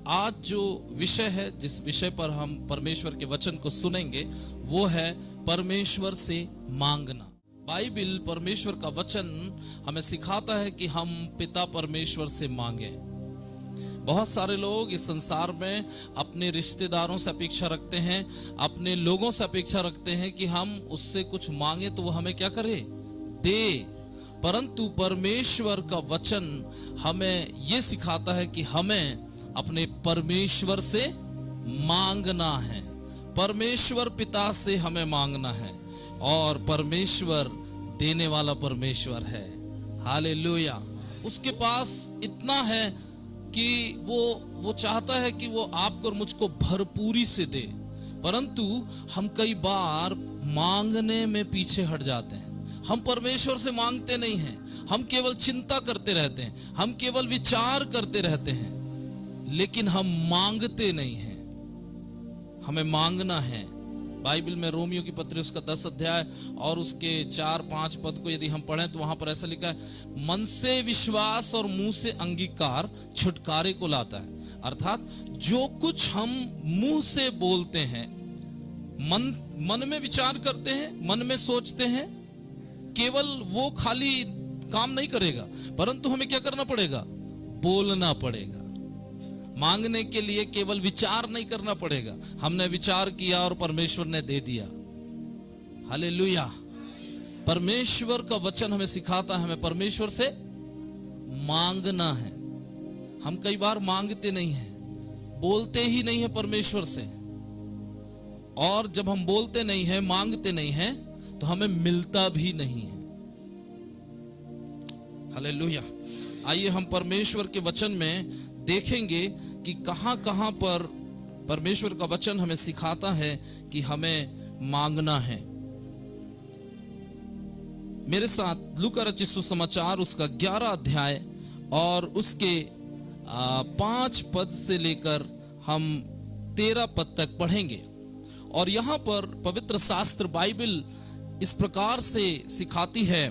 आज जो विषय है, जिस विषय पर हम परमेश्वर के वचन को सुनेंगे, वो है परमेश्वर से मांगना। बाइबिल, परमेश्वर का वचन हमें सिखाता है कि हम पिता परमेश्वर से मांगे। बहुत सारे लोग इस संसार में अपने रिश्तेदारों से अपेक्षा रखते हैं, अपने लोगों से अपेक्षा रखते हैं कि हम उससे कुछ मांगे तो वो हमें क्या करे, दे। परंतु परमेश्वर का वचन हमें ये सिखाता है कि हमें अपने परमेश्वर से मांगना है। परमेश्वर पिता से हमें मांगना है और परमेश्वर देने वाला परमेश्वर है। हालेलुया। उसके पास इतना है कि वो चाहता है कि वो आपको और मुझको भरपूरी से दे। परंतु हम कई बार मांगने में पीछे हट जाते हैं। हम परमेश्वर से मांगते नहीं हैं, हम केवल चिंता करते रहते हैं, हम केवल विचार करते रहते हैं, लेकिन हम मांगते नहीं हैं। हमें मांगना है। बाइबल में रोमियो की पत्री उसका 10 अध्याय और उसके 4-5 पद को यदि हम पढ़ें तो वहां पर ऐसा लिखा है, मन से विश्वास और मुंह से अंगीकार छुटकारे को लाता है। अर्थात जो कुछ हम मुंह से बोलते हैं, मन में विचार करते हैं, मन में सोचते हैं, केवल वो खाली काम नहीं करेगा, परंतु हमें क्या करना पड़ेगा, बोलना पड़ेगा। मांगने के लिए केवल विचार नहीं करना पड़ेगा। हमने विचार किया और परमेश्वर ने दे दिया। हालेलुया। परमेश्वर का वचन हमें सिखाता है हमें परमेश्वर से मांगना है। हम कई बार मांगते नहीं हैं, बोलते ही नहीं है परमेश्वर से। और जब हम बोलते नहीं हैं, मांगते नहीं हैं, तो हमें मिलता भी नहीं है। हालेलुया। आइए हम परमेश्वर के वचन में देखेंगे कि कहां पर परमेश्वर का वचन हमें सिखाता है कि हमें मांगना है। मेरे साथ लूका रचित सुसमाचार उसका 11 अध्याय और उसके 5 पद से लेकर हम 13 पद तक पढ़ेंगे। और यहां पर पवित्र शास्त्र बाइबल इस प्रकार से सिखाती है,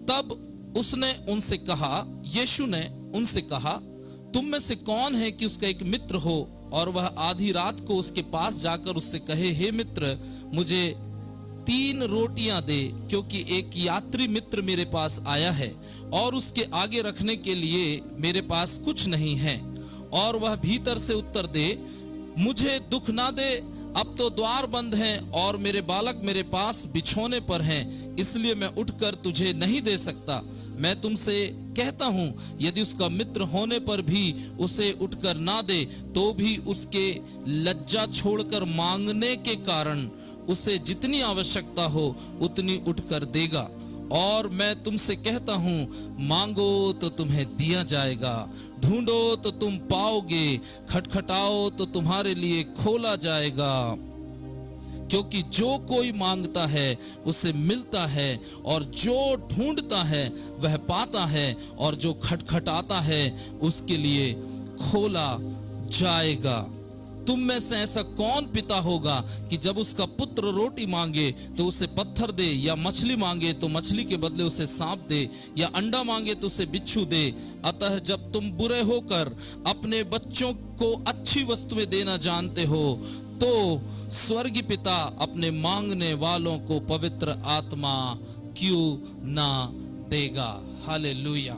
तब उसने उनसे कहा, यीशु ने उनसे कहा, तुम में से कौन है कि उसका एक मित्र हो और वह आधी रात को उसके पास जाकर उससे कहे, हे मित्र, मुझे 3 रोटियां दे, क्योंकि एक यात्री मित्र मेरे पास आया है और उसके आगे रखने के लिए मेरे पास कुछ नहीं है। और वह भीतर से उत्तर दे, मुझे दुख ना दे, अब तो द्वार बंद हैं और मेरे बालक मेरे पास बिछौने पर हैं, इसलिए मैं उठकर तुझे नहीं दे सकता। मैं तुमसे कहता हूं, यदि उसका मित्र होने पर भी उसे उठकर ना दे, तो भी उसके लज्जा छोड़कर मांगने के कारण उसे जितनी आवश्यकता हो उतनी उठकर देगा। और मैं तुमसे कहता हूं, मांगो तो तुम्हें दिया जाएगा, ढूंढो तो तुम पाओगे, खटखटाओ तो तुम्हारे लिए खोला जाएगा। क्योंकि जो कोई मांगता है उसे मिलता है, और जो ढूंढता है वह पाता है, और जो खटखटाता है उसके लिए खोला जाएगा। तुम में से ऐसा कौन पिता होगा कि जब उसका पुत्र रोटी मांगे तो उसे पत्थर दे, या मछली मांगे तो मछली के बदले उसे सांप दे, या अंडा मांगे तो उसे बिच्छू दे? अतः जब तुम बुरे होकर अपने बच्चों को अच्छी वस्तुएं देना जानते हो, तो स्वर्गीय पिता अपने मांगने वालों को पवित्र आत्मा क्यों ना देगा। हालेलुया।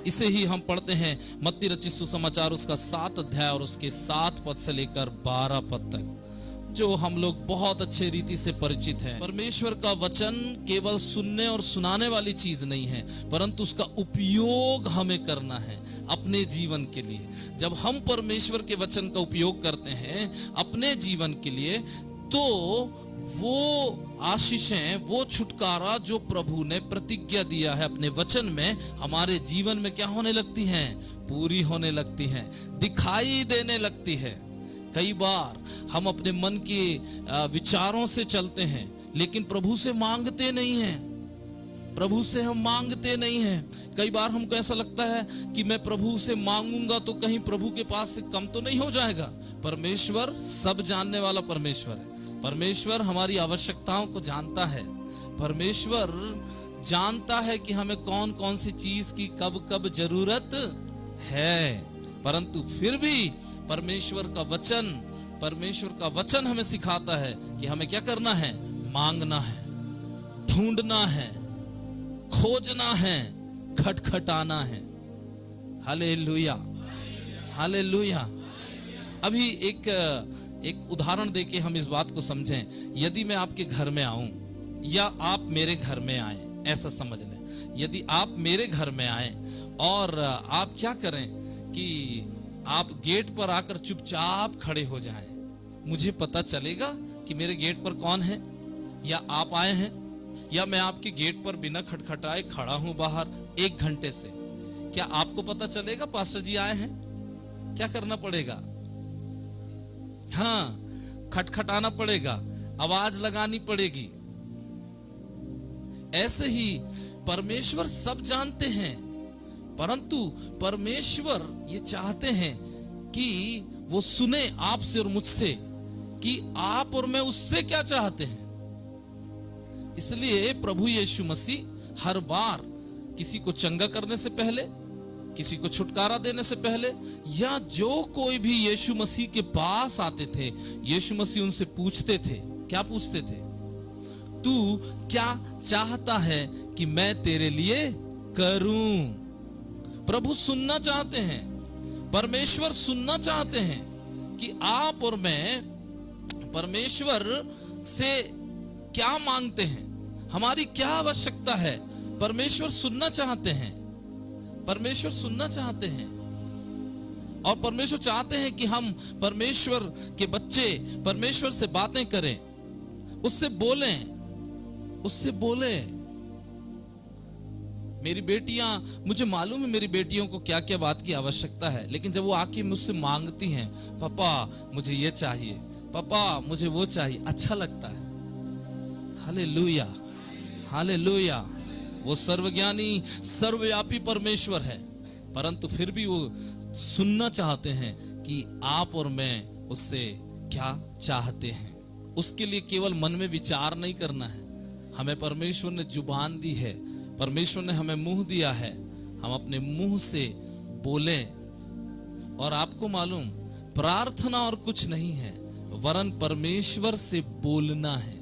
इसे ही हम पढ़ते हैं मत्ती रचित सुसमाचार उसका 7 अध्याय और उसके 7 पद से लेकर 12 पद तक, जो हम लोग बहुत अच्छे रीति से परिचित हैं। परमेश्वर का वचन केवल सुनने और सुनाने वाली चीज नहीं है, परंतु उसका उपयोग हमें करना है अपने जीवन के लिए। जब हम परमेश्वर के वचन का उपयोग करते हैं अपने जीवन के लिए, तो वो आशीषें, वो छुटकारा जो प्रभु ने प्रतिज्ञा दिया है अपने वचन में, हमारे जीवन में क्या होने लगती हैं, पूरी होने लगती हैं, दिखाई देने लगती है। कई बार हम अपने मन के विचारों से चलते हैं, लेकिन प्रभु से मांगते नहीं हैं। प्रभु से हम मांगते नहीं हैं। कई बार हमको ऐसा लगता है कि मैं प्रभु से मांगूंगा तो कहीं प्रभु के पास से कम तो नहीं हो जाएगा। परमेश्वर सब जानने वाला परमेश्वर है। परमेश्वर हमारी आवश्यकताओं को जानता है। परमेश्वर जानता है कि हमें कौन कौन सी चीज की कब कब जरूरत है। परंतु फिर भी परमेश्वर का वचन हमें सिखाता है कि हमें क्या करना है, मांगना है, ढूंढना है, खोजना है, खटखटाना है। Hallelujah, hallelujah. अभी एक उदाहरण देके हम इस बात को समझें। यदि मैं आपके घर में आऊं या आप मेरे घर में आए, ऐसा समझ लें, यदि आप मेरे घर में आए और आप क्या करें कि आप गेट पर आकर चुपचाप खड़े हो जाएं, मुझे पता चलेगा कि मेरे गेट पर कौन है, या आप आए हैं, या मैं आपके गेट पर बिना खटखटाए खड़ा हूं बाहर 1 घंटे से, क्या आपको पता चलेगा पास्टर जी आए हैं? क्या करना पड़ेगा? हाँ, खटखटाना पड़ेगा, आवाज लगानी पड़ेगी। ऐसे ही परमेश्वर सब जानते हैं, परंतु परमेश्वर ये चाहते हैं कि वो सुने आपसे और मुझसे कि आप और मैं उससे क्या चाहते हैं। इसलिए प्रभु यीशु मसीह हर बार किसी को चंगा करने से पहले, किसी को छुटकारा देने से पहले, या जो कोई भी यीशु मसीह के पास आते थे, यीशु मसीह उनसे पूछते थे। क्या पूछते थे? तू क्या चाहता है कि मैं तेरे लिए करूं? प्रभु सुनना चाहते हैं, परमेश्वर सुनना चाहते हैं कि आप और मैं परमेश्वर से क्या मांगते हैं, हमारी क्या आवश्यकता है। परमेश्वर सुनना चाहते हैं, परमेश्वर सुनना चाहते हैं। और परमेश्वर चाहते हैं कि हम परमेश्वर के बच्चे परमेश्वर से बातें करें, उससे बोलें, उससे बोलें। मेरी बेटियां, मुझे मालूम है मेरी बेटियों को क्या क्या बात की आवश्यकता है, लेकिन जब वो आके मुझसे मांगती हैं, पापा मुझे ये चाहिए, पापा मुझे वो चाहिए, अच्छा लगता है। Hallelujah, hallelujah. वो सर्वज्ञानी सर्वव्यापी परमेश्वर है, परंतु फिर भी वो सुनना चाहते हैं कि आप और मैं उससे क्या चाहते हैं। उसके लिए केवल मन में विचार नहीं करना है, हमें परमेश्वर ने जुबान दी है, परमेश्वर ने हमें मुंह दिया है, हम अपने मुंह से बोलें। और आपको मालूम, प्रार्थना और कुछ नहीं है वरन परमेश्वर से बोलना है,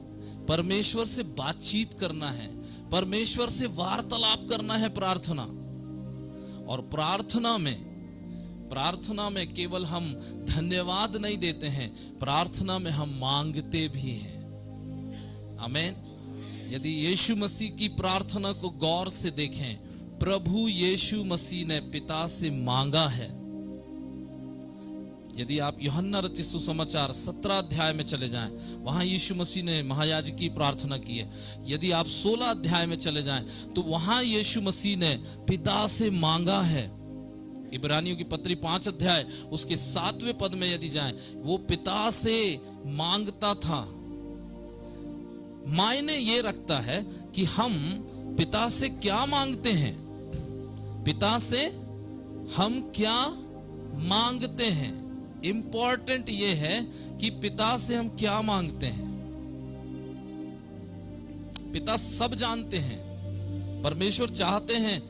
परमेश्वर से बातचीत करना है, परमेश्वर से वार्तालाप करना है प्रार्थना। और प्रार्थना में केवल हम धन्यवाद नहीं देते हैं, प्रार्थना में हम मांगते भी हैं। आमीन। यदि यीशु मसीह की प्रार्थना को गौर से देखें, प्रभु यीशु मसीह ने पिता से मांगा है। यदि आप यूहन्ना रचित सुसमाचार 17 अध्याय में चले जाएं, वहां यीशु मसीह ने महायाजक की प्रार्थना की है। यदि आप 16 अध्याय में चले जाएं, तो वहां यीशु मसीह ने पिता से मांगा है। इब्रानियों की पत्री 5 अध्याय उसके 7वें पद में यदि जाएं, वो पिता से मांगता था। मायने ये रखता है कि हम पिता से क्या मांगते हैं, पिता से हम क्या मांगते हैं। इंपॉर्टेंट ये है कि पिता से हम क्या मांगते हैं। पिता सब जानते हैं, परमेश्वर चाहते हैं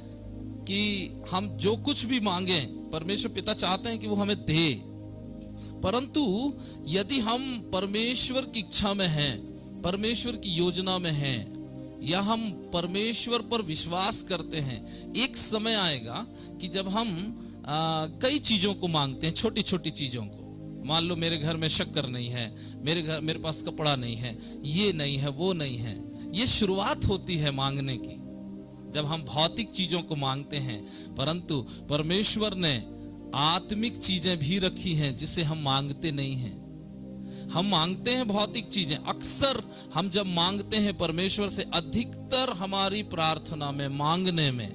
कि हम जो कुछ भी मांगे, परमेश्वर पिता चाहते हैं कि वो हमें दे। परंतु यदि हम परमेश्वर की इच्छा में हैं, परमेश्वर की योजना में हैं, या हम परमेश्वर पर विश्वास करते हैं, एक समय आएगा कि जब हम कई चीजों को मांगते हैं, छोटी छोटी चीजों को। मान लो मेरे घर में शक्कर नहीं है, मेरे पास कपड़ा नहीं है, ये नहीं है, वो नहीं है। ये शुरुआत होती है मांगने की, जब हम भौतिक चीजों को मांगते हैं। परंतु परमेश्वर ने आत्मिक चीजें भी रखी हैं जिसे हम मांगते नहीं हैं। हम मांगते हैं भौतिक चीजें। अक्सर हम जब मांगते हैं परमेश्वर से, अधिकतर हमारी प्रार्थना में, मांगने में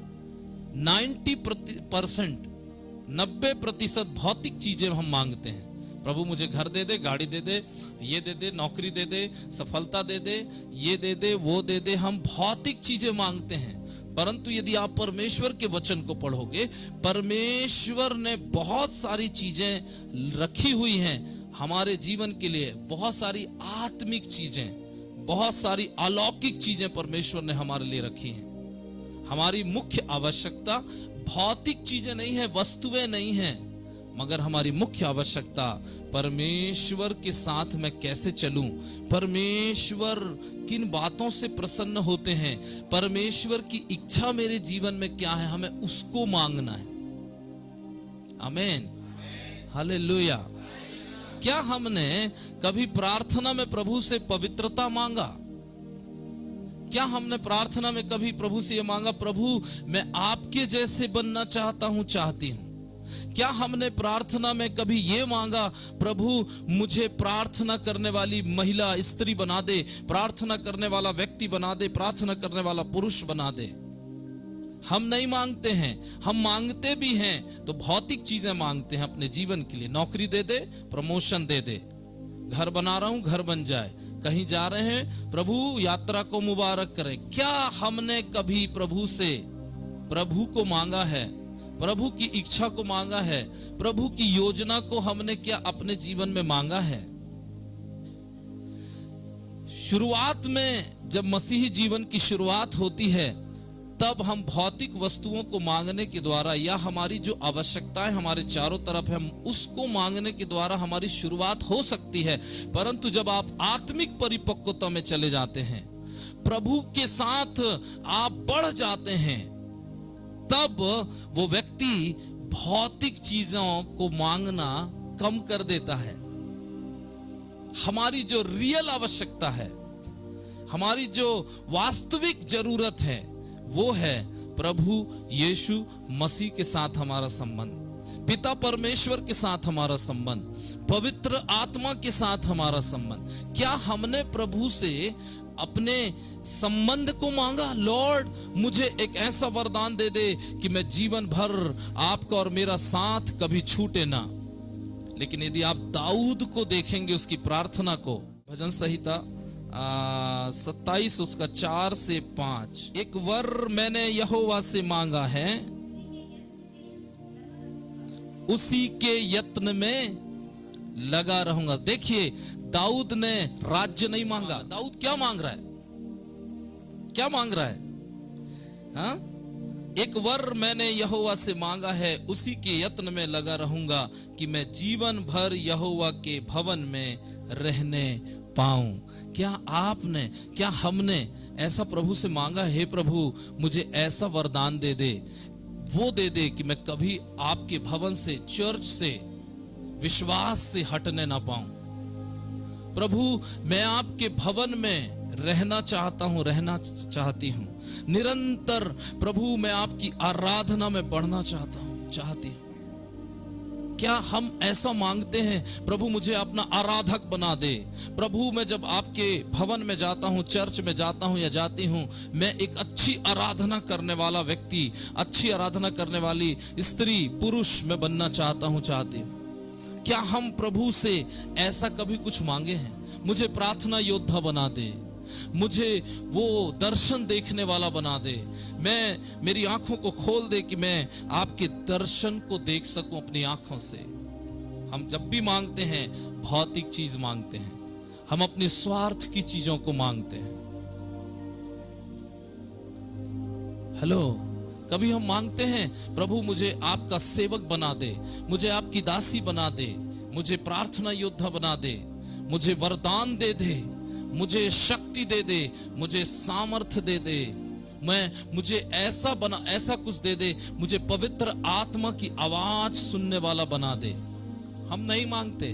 90% भौतिक चीजें हम मांगते हैं। प्रभु मुझे घर दे दे, गाड़ी दे दे, ये दे दे, नौकरी दे दे, सफलता दे दे, ये दे दे, वो दे दे। हम भौतिक चीजें मांगते हैं। परंतु यदि आप परमेश्वर के वचन को पढ़ोगे, परमेश्वर ने बहुत सारी चीजें रखी हुई हैं हमारे जीवन के लिए। बहुत सारी आत्मिक चीजें, बहुत सारी अलौकिक चीजें परमेश्वर ने हमारे लिए रखी हैं। हमारी मुख्य आवश्यकता भौतिक चीजें नहीं है, वस्तुएं नहीं है। मगर हमारी मुख्य आवश्यकता परमेश्वर के साथ मैं कैसे चलूं, परमेश्वर किन बातों से प्रसन्न होते हैं, परमेश्वर की इच्छा मेरे जीवन में क्या है, हमें उसको मांगना है। आमीन, हालेलुया। क्या हमने कभी प्रार्थना में प्रभु से पवित्रता मांगा? क्या हमने प्रार्थना में कभी प्रभु से ये मांगा, प्रभु मैं आपके जैसे बनना चाहता हूं, चाहती हूं? क्या हमने प्रार्थना में कभी ये मांगा, प्रभु मुझे प्रार्थना करने वाली महिला, स्त्री बना दे, प्रार्थना करने वाला व्यक्ति बना दे, प्रार्थना करने वाला पुरुष बना दे? हम नहीं मांगते हैं। हम मांगते भी हैं तो भौतिक चीजें मांगते हैं अपने जीवन के लिए। नौकरी दे दे, प्रमोशन दे दे, घर बना रहा हूं, घर बन जाए, कहीं जा रहे हैं, प्रभु यात्रा को मुबारक करें। क्या हमने कभी प्रभु से प्रभु को मांगा है, प्रभु की इच्छा को मांगा है, प्रभु की योजना को हमने क्या अपने जीवन में मांगा है? शुरुआत में जब मसीही जीवन की शुरुआत होती है, तब हम भौतिक वस्तुओं को मांगने के द्वारा या हमारी जो आवश्यकताएं हमारे चारों तरफ है, हम उसको मांगने के द्वारा हमारी शुरुआत हो सकती है। परंतु जब आप आत्मिक परिपक्वता में चले जाते हैं, प्रभु के साथ आप बढ़ जाते हैं, तब वो व्यक्ति भौतिक चीजों को मांगना कम कर देता है। हमारी जो रियल आवश्यकता है, हमारी जो वास्तविक जरूरत है, वो है प्रभु यीशु मसीह के साथ हमारा संबंध, पिता परमेश्वर के साथ हमारा संबंध, पवित्र आत्मा के साथ हमारा संबंध। क्या हमने प्रभु से अपने संबंध को मांगा? लॉर्ड मुझे एक ऐसा वरदान दे दे कि मैं जीवन भर आपका और मेरा साथ कभी छूटे ना। लेकिन यदि आप दाऊद को देखेंगे, उसकी प्रार्थना को, भजन संहिता 27 उसका 4 से 5, एक वर मैंने यहोवा से मांगा है, उसी के यत्न में लगा रहूंगा। देखिए, दाऊद ने राज्य नहीं मांगा। दाऊद क्या मांग रहा है? क्या मांग रहा है? हाँ? एक वर मैंने यहोवा से मांगा है, उसी के यत्न में लगा रहूंगा कि मैं जीवन भर यहोवा के भवन में रहने पाऊं। क्या आपने, क्या हमने ऐसा प्रभु से मांगा, हे प्रभु मुझे ऐसा वरदान दे दे, वो दे दे कि मैं कभी आपके भवन से, चर्च से, विश्वास से हटने ना पाऊं। प्रभु मैं आपके भवन में रहना चाहता हूं, रहना चाहती हूं निरंतर। प्रभु मैं आपकी आराधना में बढ़ना चाहता हूं, चाहती हूं। क्या हम ऐसा मांगते हैं, प्रभु मुझे अपना आराधक बना दे? प्रभु मैं जब आपके भवन में जाता हूं, चर्च में जाता हूं या जाती हूं, मैं एक अच्छी आराधना करने वाला व्यक्ति, अच्छी आराधना करने वाली स्त्री, पुरुष मैं बनना चाहता हूं, चाहती हूं। क्या हम प्रभु से ऐसा कभी कुछ मांगे हैं? मुझे प्रार्थना योद्धा बना दे, मुझे वो दर्शन देखने वाला बना दे, मैं, मेरी आंखों को खोल दे कि मैं आपके दर्शन को देख सकूं अपनी आंखों से। हम जब भी मांगते हैं, भौतिक चीज मांगते हैं, हम अपने स्वार्थ की चीजों को मांगते हैं। हेलो, कभी हम मांगते हैं, प्रभु मुझे आपका सेवक बना दे, मुझे आपकी दासी बना दे, मुझे प्रार्थना योद्धा बना दे, मुझे वरदान दे दे, मुझे शक्ति दे दे, मुझे सामर्थ्य दे दे, मुझे ऐसा बना, ऐसा कुछ दे दे, मुझे पवित्र आत्मा की आवाज सुनने वाला बना दे। हम नहीं मांगते,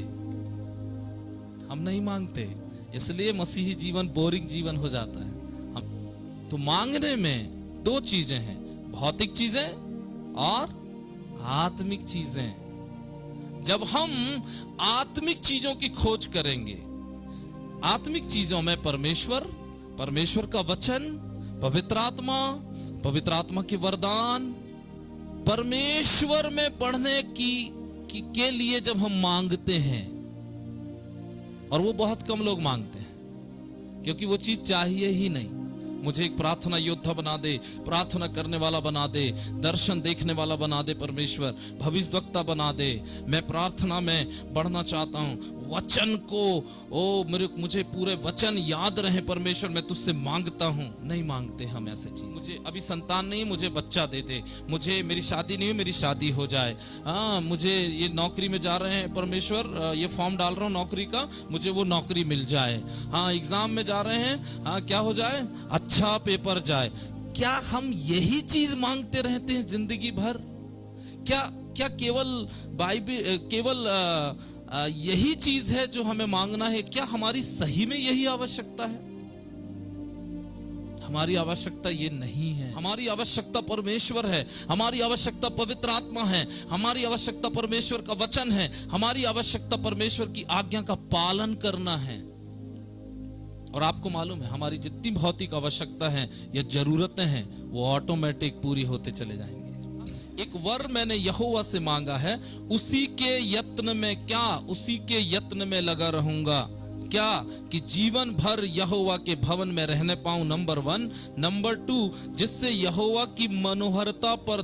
हम नहीं मांगते, इसलिए मसीही जीवन बोरिंग जीवन हो जाता है। हम तो मांगने में दो चीजें हैं, भौतिक चीजें और आत्मिक चीजें। जब हम आत्मिक चीजों की खोज करेंगे, आत्मिक चीजों में परमेश्वर, परमेश्वर का वचन, पवित्र आत्मा के वरदान, परमेश्वर में बढ़ने के लिए जब हम मांगते हैं, और वो बहुत कम लोग मांगते हैं, क्योंकि वो चीज चाहिए ही नहीं। मुझे एक प्रार्थना योद्धा बना दे, प्रार्थना करने वाला बना दे, दर्शन देखने वाला बना दे परमेश्वर, भविष्यवक्ता बना दे, मैं प्रार्थना में बढ़ना चाहता हूं, वचन को, ओ मुझे पूरे वचन याद रहे परमेश्वर, मैं तुझसे मांगता हूं। नहीं मांगते हम ऐसे चीज। मुझे अभी संतान नहीं, मुझे बच्चा दे दे। मुझे, मेरी शादी नहीं हुई, मेरी शादी हो जाए। हाँ, मुझे ये नौकरी में जा रहे हैं परमेश्वर, ये फॉर्म डाल रहा हूँ नौकरी का, मुझे वो नौकरी मिल जाए। हाँ, एग्जाम में जा रहे हैं, हाँ क्या हो जाए, अच्छा पेपर जाए। क्या हम यही चीज मांगते रहते हैं जिंदगी भर? क्या केवल बाइबल, केवल यही चीज है जो हमें मांगना है? क्या हमारी सही में यही आवश्यकता है? हमारी आवश्यकता ये नहीं है। हमारी आवश्यकता परमेश्वर है, हमारी आवश्यकता पवित्र आत्मा है, हमारी आवश्यकता परमेश्वर का वचन है, हमारी आवश्यकता परमेश्वर की आज्ञा का पालन करना है। और आपको मालूम है, हमारी जितनी भौतिक आवश्यकता है या जरूरतें हैं, वो ऑटोमेटिक पूरी होते चले जाएंगे। एक वर मैंने यहोवा से मांगा है, उसी के यत्न में, क्या उसी के यत्न में लगा रहूंगा, क्या कि जीवन भर यहोवा के भवन में रहने पाऊं, नंबर 1। नंबर 2, जिससे यहोवा की मनोहरता पर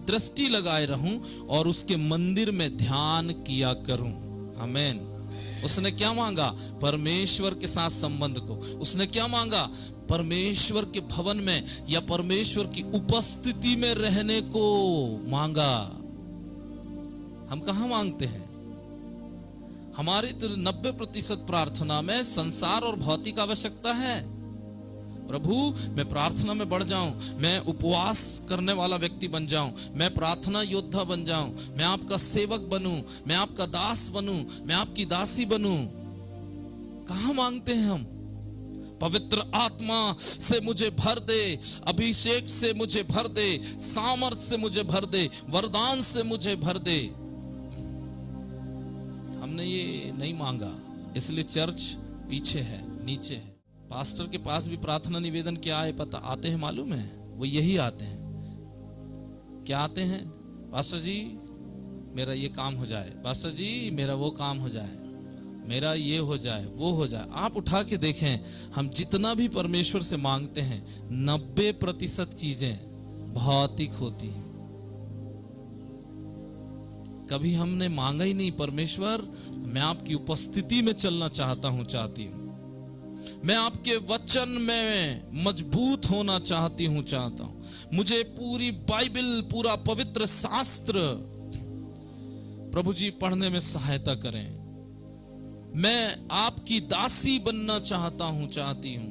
दृष्टि लगाए रहूं और उसके मंदिर में ध्यान किया करूं। आमीन। उसने क्या मांगा? परमेश्वर के साथ संबंध को। उसने क्या मांगा? परमेश्वर के भवन में या परमेश्वर की उपस्थिति में रहने को मांगा। हम कहां मांगते हैं? हमारी तो 90% प्रार्थना में संसार और भौतिक आवश्यकता है। प्रभु, मैं प्रार्थना में बढ़ जाऊं, मैं उपवास करने वाला व्यक्ति बन जाऊं, मैं प्रार्थना योद्धा बन जाऊं, मैं आपका सेवक बनूं, मैं आपका दास बनूं, मैं आपकी दासी बनूं। कहां मांगते हैं हम? पवित्र आत्मा से मुझे भर दे, अभिषेक से मुझे भर दे, सामर्थ से मुझे भर दे, वरदान से मुझे भर दे। हमने ये नहीं मांगा, इसलिए चर्च पीछे है, नीचे है। पास्टर के पास भी प्रार्थना निवेदन क्या है पता आते हैं, मालूम है? वो यही आते हैं। क्या आते हैं? पास्टर जी मेरा ये काम हो जाए, पास्टर जी मेरा वो काम हो जाए, मेरा ये हो जाए, वो हो जाए। आप उठा के देखें, हम जितना भी परमेश्वर से मांगते हैं, 90% चीजें भौतिक होती हैं। कभी हमने मांगा ही नहीं, परमेश्वर मैं आपकी उपस्थिति में चलना चाहता हूं, चाहती हूं, मैं आपके वचन में मजबूत होना चाहती हूं, चाहता हूं। मुझे पूरी बाइबल, पूरा पवित्र शास्त्र प्रभु जी पढ़ने में सहायता करें। मैं आपकी दासी बनना चाहता हूं, चाहती हूं।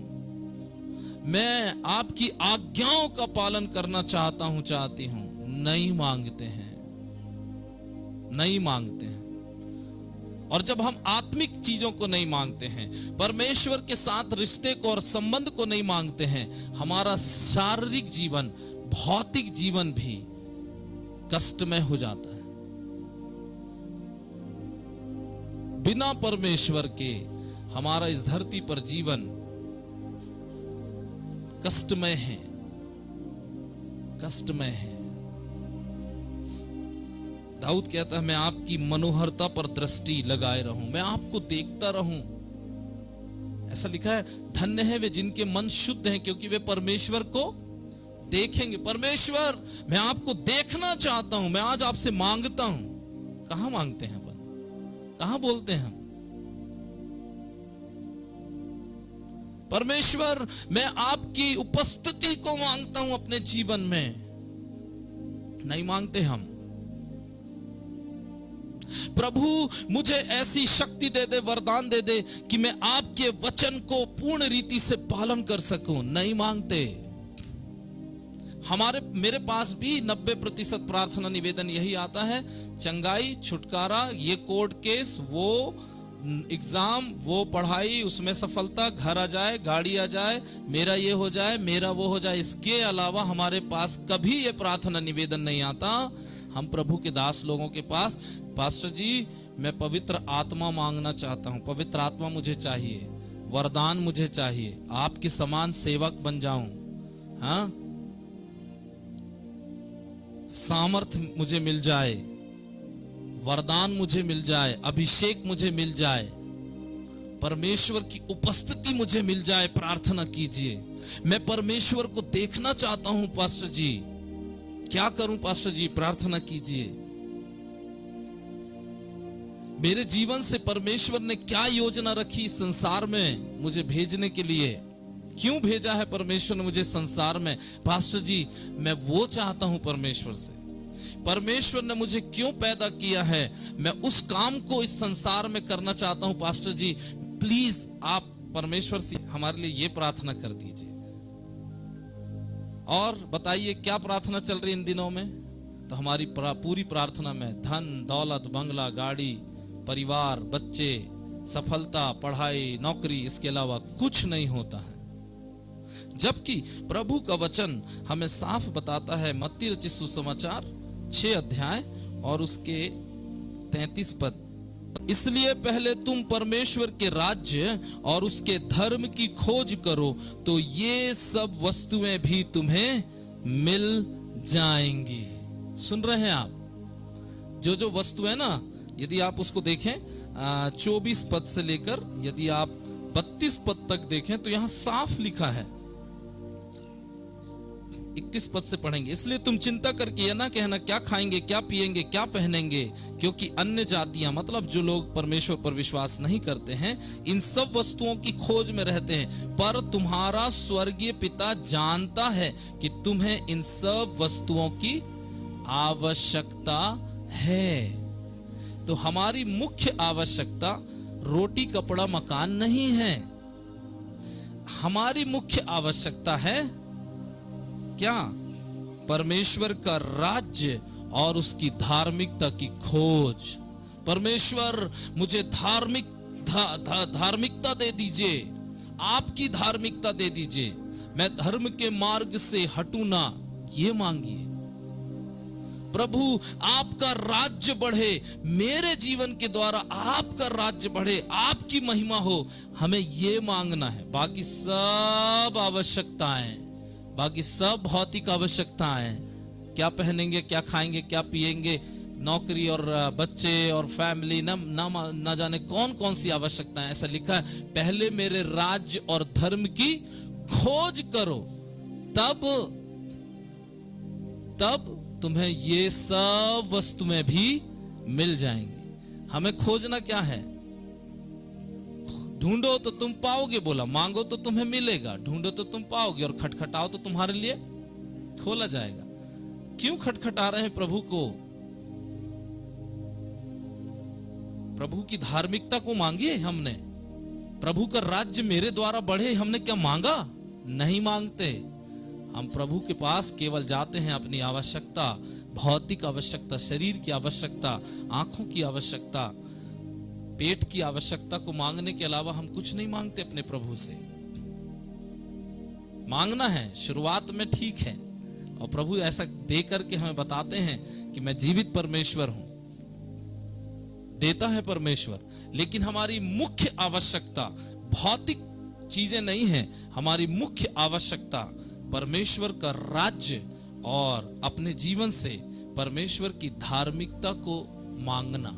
मैं आपकी आज्ञाओं का पालन करना चाहता हूं, चाहती हूं। नहीं मांगते हैं, नहीं मांगते हैं। और जब हम आत्मिक चीजों को नहीं मांगते हैं, परमेश्वर के साथ रिश्ते को और संबंध को नहीं मांगते हैं, हमारा शारीरिक जीवन, भौतिक जीवन भी कष्टमय हो जाता है। बिना परमेश्वर के हमारा इस धरती पर जीवन कष्टमय है, कष्टमय है। दाऊद कहता है, मैं आपकी मनोहरता पर दृष्टि लगाए रहूं, मैं आपको देखता रहूं। ऐसा लिखा है, धन्य है वे जिनके मन शुद्ध हैं, क्योंकि वे परमेश्वर को देखेंगे। परमेश्वर, मैं आपको देखना चाहता हूं, मैं आज आपसे मांगता हूं। कहां मांगते हैं अपन? कहां बोलते हैं हम? परमेश्वर, मैं आपकी उपस्थिति को मांगता हूं अपने जीवन में। नहीं मांगते हम। प्रभु, मुझे ऐसी शक्ति दे दे, वरदान दे दे कि मैं आपके वचन को पूर्ण रीति से पालन कर सकूं। नहीं मांगते। मेरे पास भी 90% प्रार्थना निवेदन यही आता है, चंगाई, छुटकारा, ये कोर्ट केस, वो एग्जाम, वो पढ़ाई, उसमें सफलता, घर आ जाए, गाड़ी आ जाए, मेरा ये हो जाए, मेरा वो हो जाए। इसके अलावा हमारे पास कभी ये प्रार्थना निवेदन नहीं आता। हम प्रभु के दास लोगों के पास, पास्टर जी मैं पवित्र आत्मा मांगना चाहता हूं, पवित्र आत्मा मुझे चाहिए, वरदान मुझे चाहिए, आपके समान सेवक बन जाऊं, हाँ, सामर्थ मुझे मिल जाए, वरदान मुझे मिल जाए, अभिषेक मुझे मिल जाए, परमेश्वर की उपस्थिति मुझे मिल जाए। प्रार्थना कीजिए। मैं परमेश्वर को देखना चाहता हूं पास्टर जी, क्या करूं पास्टर जी? प्रार्थना कीजिए। मेरे जीवन से परमेश्वर ने क्या योजना रखी इस संसार में मुझे भेजने के लिए, क्यों भेजा है परमेश्वर ने मुझे संसार में। पास्टर जी मैं वो चाहता हूं परमेश्वर से, परमेश्वर ने मुझे क्यों पैदा किया है, मैं उस काम को इस संसार में करना चाहता हूं। पास्टर जी प्लीज आप परमेश्वर से हमारे लिए ये प्रार्थना कर दीजिए। और बताइए क्या प्रार्थना चल रही इन दिनों में? तो हमारी पूरी प्रार्थना में धन दौलत बंगला गाड़ी परिवार बच्चे सफलता पढ़ाई नौकरी, इसके अलावा कुछ नहीं होता है। जबकि प्रभु का वचन हमें साफ बताता है, मत्ती रचित सुसमाचार 6 अध्याय और उसके 33 पद, इसलिए पहले तुम परमेश्वर के राज्य और उसके धर्म की खोज करो तो ये सब वस्तुएं भी तुम्हें मिल जाएंगी। सुन रहे हैं आप? जो जो वस्तु है ना, यदि आप उसको देखें 24 पद से लेकर यदि आप 32 पद तक देखें तो यहां साफ लिखा है, 31 पद से पढ़ेंगे, इसलिए तुम चिंता करके यह ना कहना क्या खाएंगे क्या पिएंगे क्या पहनेंगे, क्योंकि अन्य जातियां मतलब जो लोग परमेश्वर पर विश्वास नहीं करते हैं इन सब वस्तुओं की खोज में रहते हैं, पर तुम्हारा स्वर्गीय पिता जानता है कि तुम्हें इन सब वस्तुओं की आवश्यकता है। तो हमारी मुख्य आवश्यकता रोटी कपड़ा मकान नहीं है, हमारी मुख्य आवश्यकता है क्या? परमेश्वर का राज्य और उसकी धार्मिकता की खोज। परमेश्वर मुझे धार्मिकता दे दीजिए, आपकी धार्मिकता दे दीजिए, मैं धर्म के मार्ग से हटू ना, ये मांगिए। प्रभु आपका राज्य बढ़े, मेरे जीवन के द्वारा आपका राज्य बढ़े, आपकी महिमा हो, हमें ये मांगना है। बाकी सब आवश्यकताएं, बाकी सब भौतिक आवश्यकताएं, क्या पहनेंगे क्या खाएंगे क्या पिएंगे, नौकरी और बच्चे और फैमिली, ना जाने कौन कौन सी आवश्यकताएं, ऐसा लिखा है पहले मेरे राज्य और धर्म की खोज करो तब तुम्हें ये सब वस्तुएं भी मिल जाएंगी। हमें खोजना क्या है? ढूंढो तो तुम पाओगे, बोला मांगो तो तुम्हें मिलेगा, ढूंढो तो तुम पाओगे और खटखटाओ तो तुम्हारे लिए खोला जाएगा। क्यों खटखटा रहे हैं प्रभु को? प्रभु की धार्मिकता को मांगे हमने, प्रभु का राज्य मेरे द्वारा बढ़े, हमने क्या मांगा? नहीं मांगते। हम प्रभु के पास केवल जाते हैं अपनी आवश्यकता, भौतिक आवश्यकता, शरीर की आवश्यकता, आंखों की आवश्यकता, पेट की आवश्यकता को मांगने के अलावा हम कुछ नहीं मांगते अपने प्रभु से। मांगना है शुरुआत में, ठीक है, और प्रभु ऐसा दे करके हमें बताते हैं कि मैं जीवित परमेश्वर हूं, देता है परमेश्वर। लेकिन हमारी मुख्य आवश्यकता भौतिक चीजें नहीं है, हमारी मुख्य आवश्यकता परमेश्वर का राज्य और अपने जीवन से परमेश्वर की धार्मिकता को मांगना,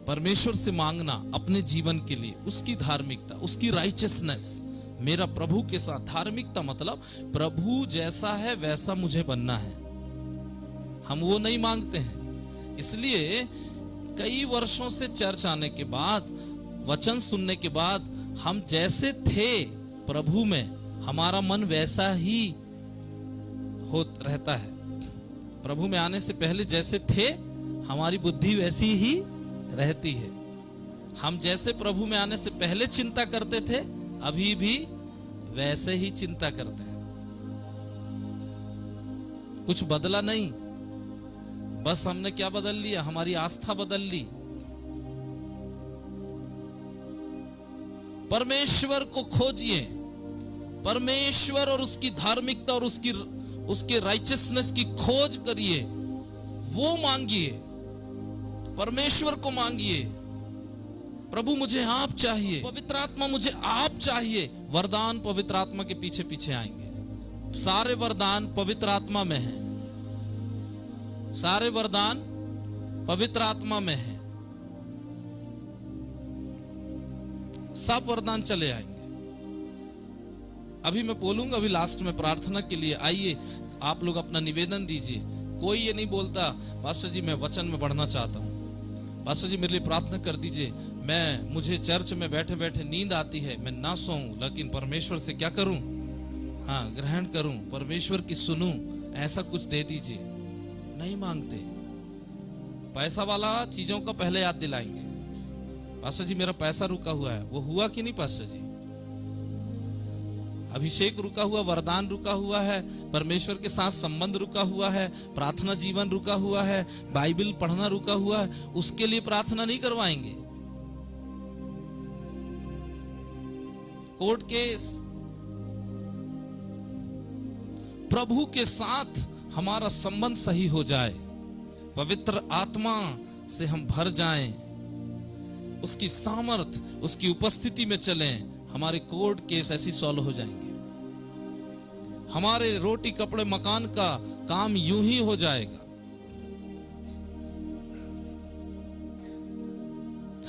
परमेश्वर से मांगना अपने जीवन के लिए, उसकी धार्मिकता, उसकी राइचियसनेस। मेरा प्रभु के साथ धार्मिकता मतलब प्रभु जैसा है वैसा मुझे बनना है, हम वो नहीं मांगते हैं। इसलिए कई वर्षों से चर्च आने के बाद, वचन सुनने के बाद, हम जैसे थे प्रभु में हमारा मन वैसा ही होता रहता है। प्रभु में आने से पहले जैसे थे हमारी बुद्धि वैसी ही रहती है। हम जैसे प्रभु में आने से पहले चिंता करते थे अभी भी वैसे ही चिंता करते हैं, कुछ बदला नहीं। बस हमने क्या बदल लिया? हमारी आस्था बदल ली। परमेश्वर को खोजिए, परमेश्वर और उसकी धार्मिकता और उसके राइचियसनेस की खोज करिए, वो मांगिए, परमेश्वर को मांगिए। प्रभु मुझे आप चाहिए, पवित्र आत्मा मुझे आप चाहिए। वरदान पवित्र आत्मा के पीछे पीछे आएंगे। सारे वरदान पवित्र आत्मा में हैं, सारे वरदान पवित्र आत्मा में हैं, सब वरदान चले आएंगे। अभी मैं बोलूंगा, अभी लास्ट में प्रार्थना के लिए आइए, आप लोग अपना निवेदन दीजिए। कोई ये नहीं बोलता पास्टर जी मैं वचन में बढ़ना चाहता हूं, पास्टर जी मेरे लिए प्रार्थना कर दीजिए, मुझे चर्च में बैठे बैठे नींद आती है, मैं ना सोऊं, लेकिन परमेश्वर से क्या करूं? हाँ, ग्रहण करूं, परमेश्वर की सुनूं, ऐसा कुछ दे दीजिए। नहीं मांगते। पैसा वाला चीजों का पहले याद दिलाएंगे, पास्टर जी मेरा पैसा रुका हुआ है। वो हुआ कि नहीं पास्टर जी? अभिषेक रुका हुआ, वरदान रुका हुआ है, परमेश्वर के साथ संबंध रुका हुआ है, प्रार्थना जीवन रुका हुआ है, बाइबल पढ़ना रुका हुआ है, उसके लिए प्रार्थना नहीं करवाएंगे। कोर्ट केस, प्रभु के साथ हमारा संबंध सही हो जाए, पवित्र आत्मा से हम भर जाएं, उसकी सामर्थ, उसकी उपस्थिति में चलें, हमारे कोर्ट केस ऐसी सॉल्व हो जाएंगे। हमारे रोटी कपड़े मकान का काम यूं ही हो जाएगा।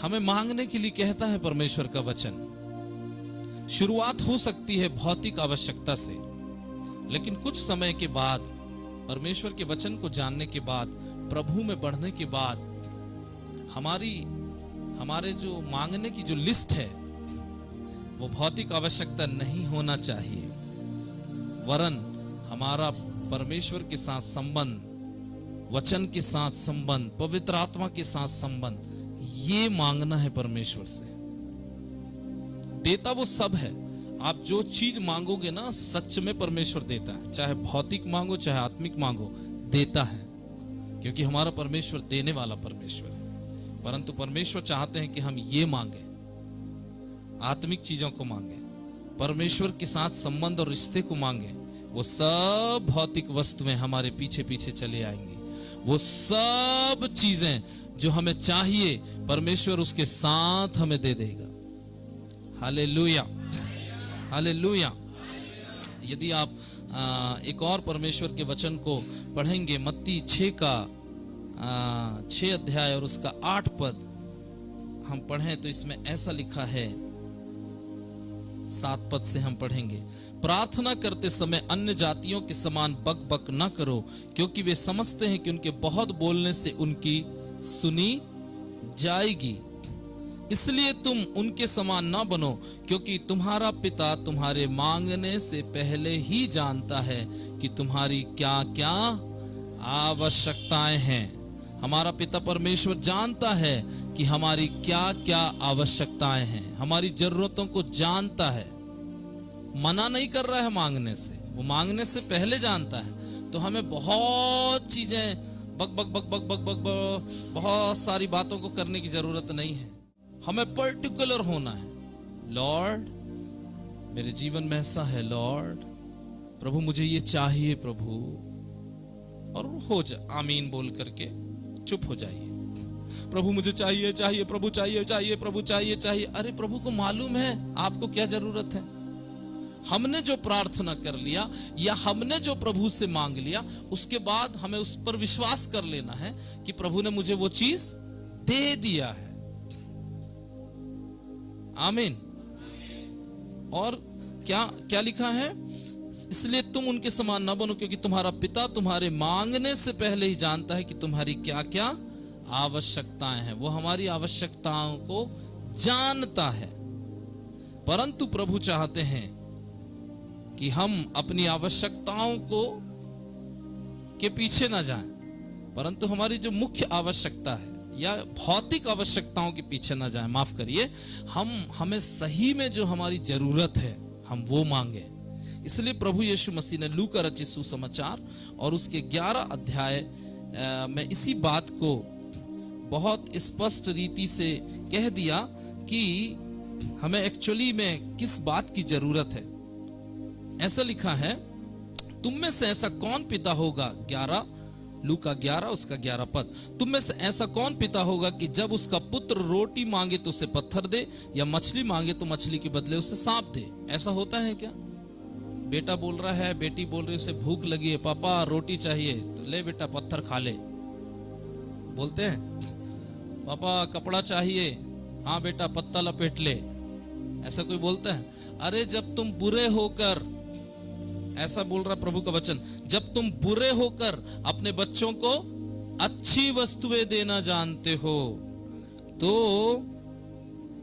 हमें मांगने के लिए कहता है परमेश्वर का वचन। शुरुआत हो सकती है भौतिक आवश्यकता से, लेकिन कुछ समय के बाद, परमेश्वर के वचन को जानने के बाद, प्रभु में बढ़ने के बाद, हमारे जो मांगने की जो लिस्ट है वो भौतिक आवश्यकता नहीं होना चाहिए, वरन हमारा परमेश्वर के साथ संबंध, वचन के साथ संबंध, पवित्र आत्मा के साथ संबंध, ये मांगना है परमेश्वर से। देता वो सब है। आप जो चीज मांगोगे ना, सच में परमेश्वर देता है। चाहे भौतिक मांगो, चाहे आत्मिक मांगो, देता है, क्योंकि हमारा परमेश्वर देने वाला परमेश्वर है। परंतु परमेश्वर चाहते हैं कि हम ये मांगे, आत्मिक चीजों को मांगे, परमेश्वर के साथ संबंध और रिश्ते को मांगे। वो सब भौतिक वस्तुएं हमारे पीछे पीछे चले आएंगी। वो सब चीजें जो हमें चाहिए, परमेश्वर उसके साथ हमें दे देगा। Hallelujah, hallelujah. यदि आप एक और परमेश्वर के वचन को पढ़ेंगे, मत्ती 6 अध्याय और उसका 8 पद हम पढ़ें तो इसमें ऐसा लिखा है, 7 पद से हम पढ़ेंगे। प्रार्थना करते समय अन्य जातियों के समान बक बक न करो, क्योंकि वे समझते हैं कि उनके बहुत बोलने से उनकी सुनी जाएगी। इसलिए तुम उनके समान न बनो, क्योंकि तुम्हारा पिता तुम्हारे मांगने से पहले ही जानता है कि तुम्हारी क्या क्या आवश्यकताएं हैं। हमारा पिता परमेश्वर जानता है कि हमारी क्या क्या आवश्यकताएं हैं, हमारी जरूरतों को जानता है। मना नहीं कर रहा है मांगने से, वो मांगने से पहले जानता है। तो हमें बहुत चीजें बक बक बक बक बक बक बक बहुत सारी बातों को करने की जरूरत नहीं है। हमें पर्टिकुलर होना है। लॉर्ड, मेरे जीवन में ऐसा है, लॉर्ड प्रभु मुझे ये चाहिए प्रभु, और हो जा आमीन बोल करके चुप हो जाइए। प्रभु मुझे चाहिए चाहिए, प्रभु चाहिए चाहिए, प्रभु चाहिए चाहिए। अरे प्रभु को मालूम है आपको क्या जरूरत है। हमने जो प्रार्थना कर लिया या हमने जो प्रभु से मांग लिया, उसके बाद हमें उस पर विश्वास कर लेना है कि प्रभु ने मुझे वो चीज दे दिया है। आमीन। और क्या क्या लिखा है? इसलिए तुम उनके समान न बनो, क्योंकि तुम्हारा पिता तुम्हारे मांगने से पहले ही जानता है कि तुम्हारी क्या क्या आवश्यकताएं हैं। वो हमारी आवश्यकताओं को जानता है। परंतु प्रभु चाहते हैं कि हम अपनी आवश्यकताओं को के पीछे ना जाएं, परंतु हमारी जो मुख्य आवश्यकता है या भौतिक आवश्यकताओं के पीछे ना जाएं। माफ करिए, हमें सही में जो हमारी जरूरत है हम वो मांगे। इसलिए प्रभु यीशु मसीह ने लूका रचित सुसमाचार और उसके 11 अध्याय में इसी बात को बहुत स्पष्ट रीति से कह दिया कि हमें एक्चुअली में किस बात की जरूरत है। ऐसा लिखा है, तुम में से ऐसा कौन पिता होगा, 11 लूका 11 उसका 11 पद, तुम में से ऐसा कौन पिता होगा कि जब उसका पुत्र रोटी मांगे तो उसे पत्थर दे, या मछली मांगे तो मछली के बदले उसे सांप दे। ऐसा होता है क्या? बेटा बोल रहा है, बेटी बोल रही है, उसे भूख लगी है, पापा रोटी चाहिए, तो ले बेटा पत्थर खा ले। बोलते हैं पापा कपड़ा चाहिए, हाँ बेटा पत्ता लपेट ले। ऐसा कोई बोलता है? अरे जब तुम बुरे होकर, ऐसा बोल रहा प्रभु का वचन, जब तुम बुरे होकर अपने बच्चों को अच्छी वस्तुएं देना जानते हो, तो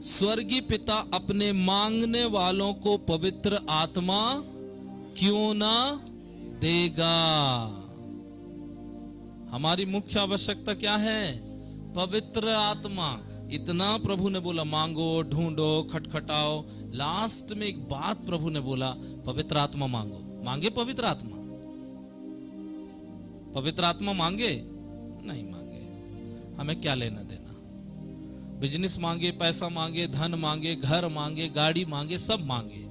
स्वर्गीय पिता अपने मांगने वालों को पवित्र आत्मा क्यों ना देगा। हमारी मुख्य आवश्यकता क्या है? पवित्र आत्मा। इतना प्रभु ने बोला, मांगो, ढूंढो, खटखटाओ। लास्ट में एक बात प्रभु ने बोला, पवित्र आत्मा मांगो। मांगे पवित्र आत्मा? पवित्र आत्मा मांगे? नहीं मांगे। हमें क्या लेना देना? बिजनेस मांगे, पैसा मांगे, धन मांगे, घर मांगे, गाड़ी मांगे, सब मांगे,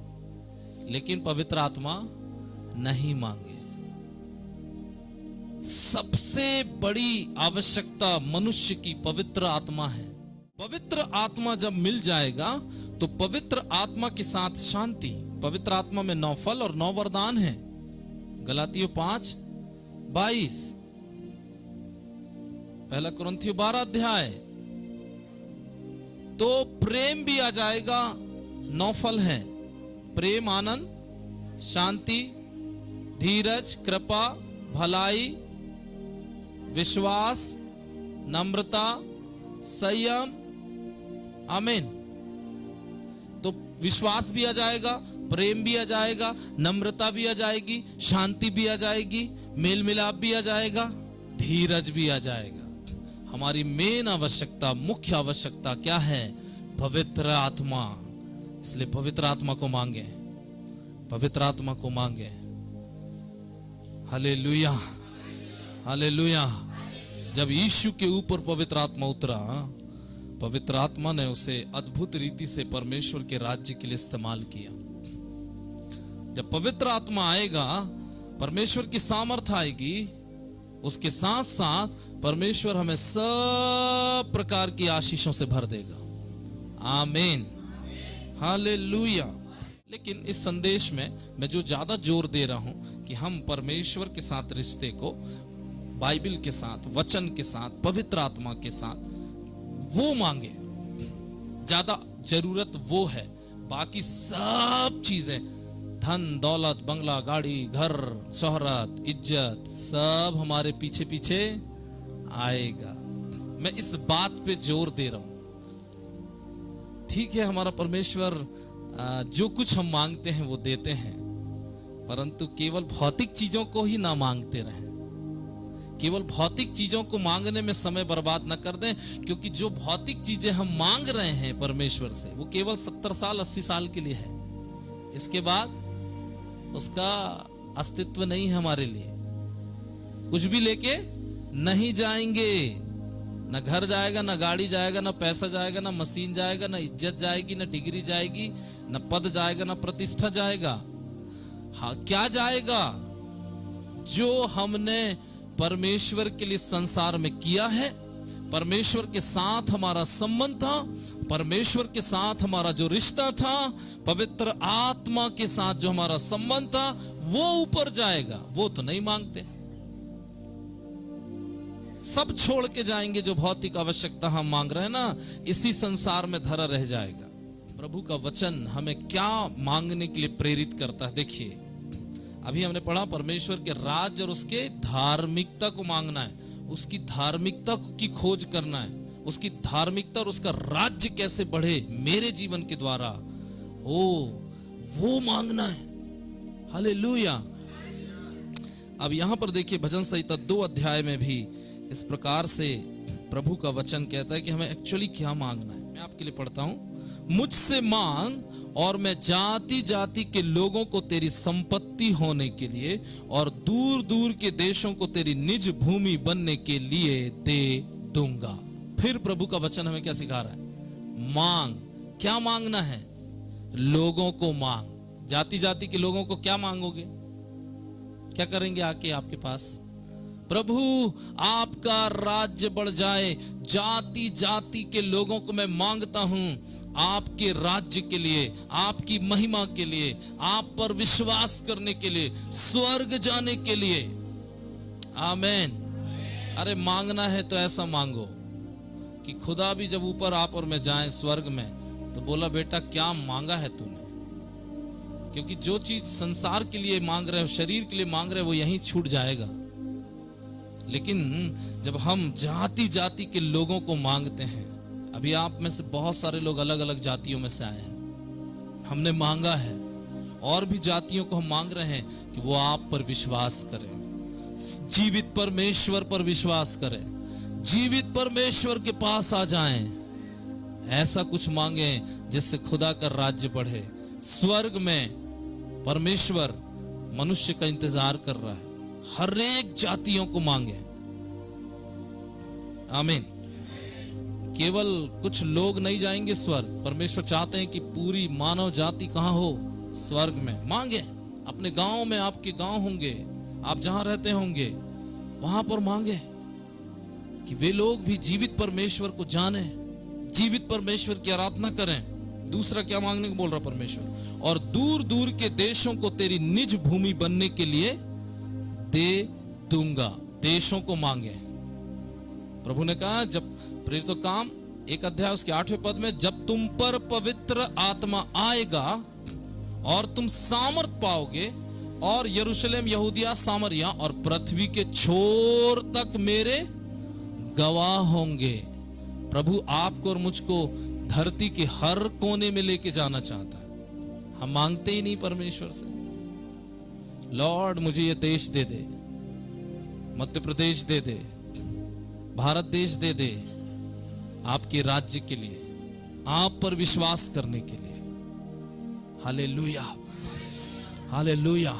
लेकिन पवित्र आत्मा नहीं मांगे। सबसे बड़ी आवश्यकता मनुष्य की पवित्र आत्मा है। पवित्र आत्मा जब मिल जाएगा तो पवित्र आत्मा के साथ शांति। पवित्र आत्मा में 9 फल और 9 वरदान हैं। गलातियों 5:22, 1 कुरिन्थियों 12 अध्याय। तो प्रेम भी आ जाएगा। 9 फल हैं। प्रेम, आनंद, शांति, धीरज, कृपा, भलाई, विश्वास, नम्रता, संयम। आमीन। तो विश्वास भी आ जाएगा, प्रेम भी आ जाएगा, नम्रता भी आ जाएगी, शांति भी आ जाएगी, मेल मिलाप भी आ जाएगा, धीरज भी आ जाएगा। हमारी मेन आवश्यकता, मुख्य आवश्यकता क्या है? पवित्र आत्मा। इसलिए पवित्र आत्मा को मांगे, पवित्र आत्मा को मांगे। Hallelujah, hallelujah. जब यीशु के ऊपर पवित्र आत्मा उतरा, पवित्र आत्मा ने उसे अद्भुत रीति से परमेश्वर के राज्य के लिए इस्तेमाल किया। जब पवित्र आत्मा आएगा, परमेश्वर की सामर्थ्य आएगी, उसके साथ साथ परमेश्वर हमें सब प्रकार की आशीषों से भर देगा। आमीन, हालेलुया। लेकिन इस संदेश में मैं जो ज्यादा जोर दे रहा हूं कि हम परमेश्वर के साथ रिश्ते को बाइबल के साथ, वचन के साथ, पवित्र आत्मा के साथ वो मांगे। ज्यादा जरूरत वो है। बाकी सब चीजें, धन दौलत, बंगला, गाड़ी, घर, शोहरत, इज्जत, सब हमारे पीछे पीछे आएगा। मैं इस बात पे जोर दे रहा हूं। ठीक है, हमारा परमेश्वर जो कुछ हम मांगते हैं वो देते हैं, परंतु केवल भौतिक चीजों को ही ना मांगते रहें। केवल भौतिक चीजों को मांगने में समय बर्बाद न कर दें, क्योंकि जो भौतिक चीजें हम मांग रहे हैं परमेश्वर से, वो केवल 70 साल 80 साल के लिए है। इसके बाद उसका अस्तित्व नहीं है हमारे लिए। कुछ भी लेके नहीं जाएंगे। ना घर जाएगा, ना गाड़ी जाएगा, ना पैसा जाएगा, ना मशीन जाएगा, ना इज्जत जाएगी, ना डिग्री जाएगी, ना पद जाएगा, ना प्रतिष्ठा जाएगा। हाँ, क्या जाएगा? जो हमने परमेश्वर के लिए संसार में किया है, परमेश्वर के साथ हमारा संबंध था, परमेश्वर के साथ हमारा जो रिश्ता था, पवित्र आत्मा के साथ जो हमारा संबंध था, वो ऊपर जाएगा। वो तो नहीं मांगते। सब छोड़ के जाएंगे। जो भौतिक आवश्यकता हम मांग रहे हैं ना, इसी संसार में धरा रह जाएगा। प्रभु का वचन हमें क्या मांगने के लिए प्रेरित करता है? देखिए, अभी हमने पढ़ा परमेश्वर के राज्य और उसके धार्मिकता को मांगना है, उसकी धार्मिकता की खोज करना है, उसकी धार्मिकता और उसका राज्य कैसे बढ़े मेरे जीवन के द्वारा, वो मांगना है। हालेलुया। अब यहां पर देखिए, भजन संहिता 2 अध्याय में भी इस प्रकार से प्रभु का वचन कहता है कि हमें एक्चुअली क्या मांगना है। मैं आपके लिए पढ़ता हूं। मुझसे मांग और मैं जाति जाति के लोगों को तेरी संपत्ति होने के लिए और दूर दूर के देशों को तेरी निज भूमि बनने के लिए दे दूंगा। फिर प्रभु का वचन हमें क्या सिखा रहा है? मांग। क्या मांगना है? लोगों को मांग। जाति जाति के लोगों को क्या मांगोगे? क्या करेंगे आके आपके पास? प्रभु आपका राज्य बढ़ जाए, जाति जाति के लोगों को मैं मांगता हूं आपके राज्य के लिए, आपकी महिमा के लिए, आप पर विश्वास करने के लिए, स्वर्ग जाने के लिए। आमीन। अरे मांगना है तो ऐसा मांगो कि खुदा भी जब ऊपर आप और मैं जाएं स्वर्ग में, तो बोला बेटा क्या मांगा है तूने? क्योंकि जो चीज संसार के लिए मांग रहे हो, शरीर के लिए मांग रहे हो, वो यहीं छूट जाएगा। लेकिन जब हम जाति जाति के लोगों को मांगते हैं, अभी आप में से बहुत सारे लोग अलग अलग जातियों में से आए हैं। हमने मांगा है, और भी जातियों को हम मांग रहे हैं कि वो आप पर विश्वास करें, जीवित परमेश्वर पर विश्वास करें, जीवित परमेश्वर के पास आ जाएं। ऐसा कुछ मांगे जिससे खुदा का राज्य बढ़े। स्वर्ग में परमेश्वर मनुष्य का इंतजार कर रहा है। हर एक जातियों को मांगे। आमीन। केवल कुछ लोग नहीं जाएंगे स्वर्ग। परमेश्वर चाहते हैं कि पूरी मानव जाति कहां हो? स्वर्ग में। मांगे। अपने गांव में, आपके गांव होंगे, आप जहां रहते होंगे, वहां पर मांगे कि वे लोग भी जीवित परमेश्वर को जाने, जीवित परमेश्वर की आराधना करें। दूसरा क्या मांगने को बोल रहा परमेश्वर? और दूर दूर के देशों को तेरी निज भूमि बनने के लिए दे दूंगा। देशों को मांगे। प्रभु ने कहा, जब प्रेरितों काम 1 अध्याय उसके 8वें पद में, जब तुम पर पवित्र आत्मा आएगा और तुम सामर्थ पाओगे और यरूशलेम, यहूदिया, सामरिया और पृथ्वी के छोर तक मेरे गवाह होंगे। प्रभु आपको और मुझको धरती के हर कोने में लेके जाना चाहता है। हम मांगते ही नहीं परमेश्वर से, लॉर्ड मुझे ये देश दे दे, मध्य प्रदेश दे दे, भारत देश दे दे, आपके राज्य के लिए, आप पर विश्वास करने के लिए। Hallelujah, hallelujah.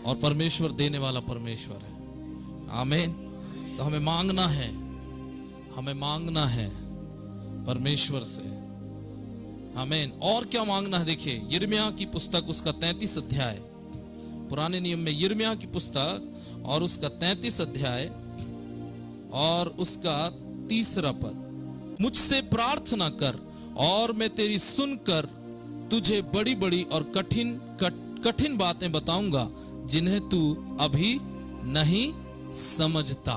और परमेश्वर देने वाला परमेश्वर है। आमीन। तो हमें मांगना है, हमें मांगना है परमेश्वर से। आमीन। और क्या मांगना है? देखिए, यिर्मयाह की पुस्तक उसका 33 अध्याय, पुराने नियम में यिर्मयाह की पुस्तक और उसका 33 अध्याय और उसका 3 पद। मुझसे प्रार्थना कर और मैं तेरी सुनकर तुझे बड़ी बड़ी और कठिन बातें बताऊंगा जिन्हें तू अभी नहीं समझता।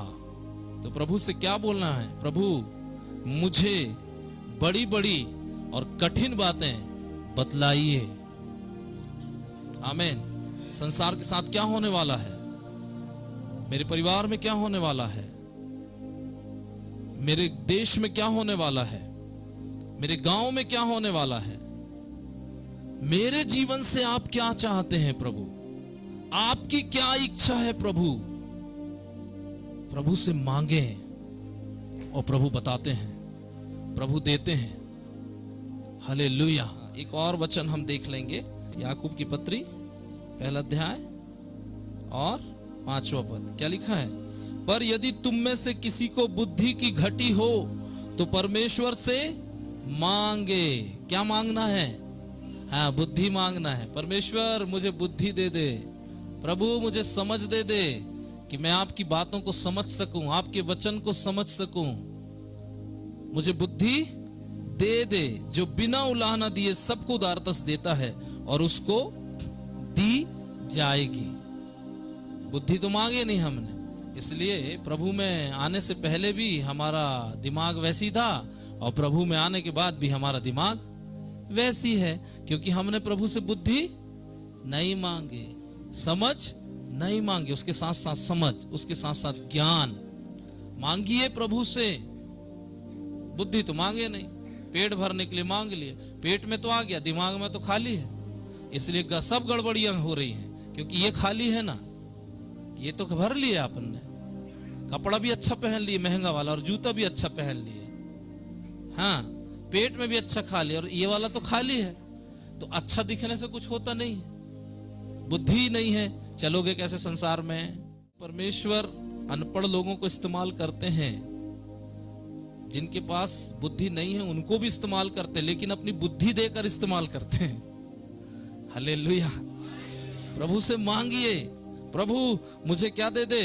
तो प्रभु से क्या बोलना है? प्रभु मुझे बड़ी बड़ी और कठिन बातें बतलाइए। आमीन। संसार के साथ क्या होने वाला है? मेरे परिवार में क्या होने वाला है? मेरे देश में क्या होने वाला है? मेरे गांव में क्या होने वाला है? मेरे जीवन से आप क्या चाहते हैं प्रभु? आपकी क्या इच्छा है प्रभु? प्रभु से मांगे और प्रभु बताते हैं, प्रभु देते हैं। हालेलुया। एक और वचन हम देख लेंगे, याकूब की पत्री 1 अध्याय और 5वां पद। क्या लिखा है? पर यदि तुम में से किसी को बुद्धि की घटी हो तो परमेश्वर से मांगे। क्या मांगना है? हाँ, बुद्धि मांगना है। परमेश्वर मुझे बुद्धि दे दे, प्रभु मुझे समझ दे दे कि मैं आपकी बातों को समझ सकूं, आपके वचन को समझ सकूं। मुझे बुद्धि दे दे, जो बिना उलाहना दिए सबको उदारता से देता है और उसको दी जाएगी। बुद्धि तो मांगे नहीं हमने, इसलिए प्रभु में आने से पहले भी हमारा दिमाग वैसी था और प्रभु में आने के बाद भी हमारा दिमाग वैसी है, क्योंकि हमने प्रभु से बुद्धि नहीं मांगे, समझ नहीं मांगे। उसके साथ साथ समझ, उसके साथ साथ ज्ञान मांगिए प्रभु से। बुद्धि तो मांगे नहीं, पेट भरने के लिए मांग लिए, पेट में तो आ गया, दिमाग में तो खाली है, इसलिए सब गड़बड़ियां हो रही हैं। क्योंकि ये खाली है ना, ये तो भर लिया अपन ने, कपड़ा भी अच्छा पहन लिए महंगा वाला और जूता भी अच्छा पहन लिए, हाँ, पेट में भी अच्छा खा लिया और ये वाला तो खाली है। तो अच्छा दिखने से कुछ होता नहीं है, बुद्धि नहीं है, चलोगे कैसे संसार में? परमेश्वर अनपढ़ लोगों को इस्तेमाल करते हैं, जिनके पास बुद्धि नहीं है उनको भी इस्तेमाल करते, लेकिन अपनी बुद्धि देकर इस्तेमाल करते हैं। हालेलुया। प्रभु से मांगिए, प्रभु मुझे क्या दे दे?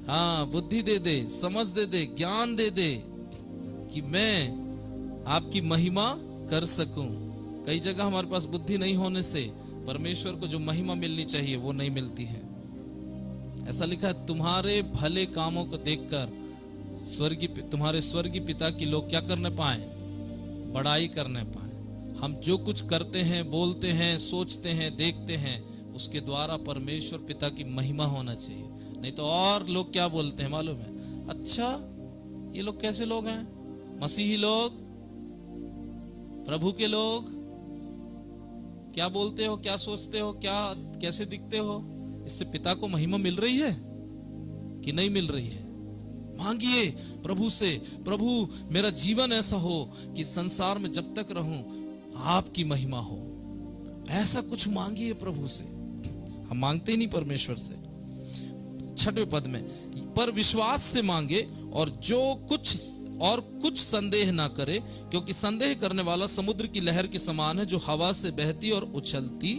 हाँ, बुद्धि दे दे, समझ दे दे, ज्ञान दे दे कि मैं आपकी महिमा कर सकूं। कई जगह हमारे पास बुद्धि नहीं होने से परमेश्वर को जो महिमा मिलनी चाहिए वो नहीं मिलती है। ऐसा लिखा है, तुम्हारे भले कामों को देखकर तुम्हारे स्वर्गीय पिता की लोग क्या करने पाए? बड़ाई करने पाए। हम जो कुछ करते हैं, बोलते हैं, सोचते हैं, देखते हैं, उसके द्वारा परमेश्वर पिता की महिमा होना चाहिए। नहीं तो और लोग क्या बोलते हैं मालूम है? अच्छा, ये लोग कैसे लोग हैं? मसीही लोग, प्रभु के लोग, क्या बोलते हो, क्या सोचते हो, क्या कैसे दिखते हो? इससे पिता को महिमा मिल रही है कि नहीं मिल रही है? मांगिए प्रभु से, प्रभु मेरा जीवन ऐसा हो कि संसार में जब तक रहूं आपकी महिमा हो। ऐसा कुछ मांगिए प्रभु से। हम मांगते ही नहीं परमेश्वर से। 6वें पद में, पर विश्वास से मांगे और कुछ संदेह ना करे, क्योंकि संदेह करने वाला समुद्र की लहर के समान है, जो हवा से बहती और उछलती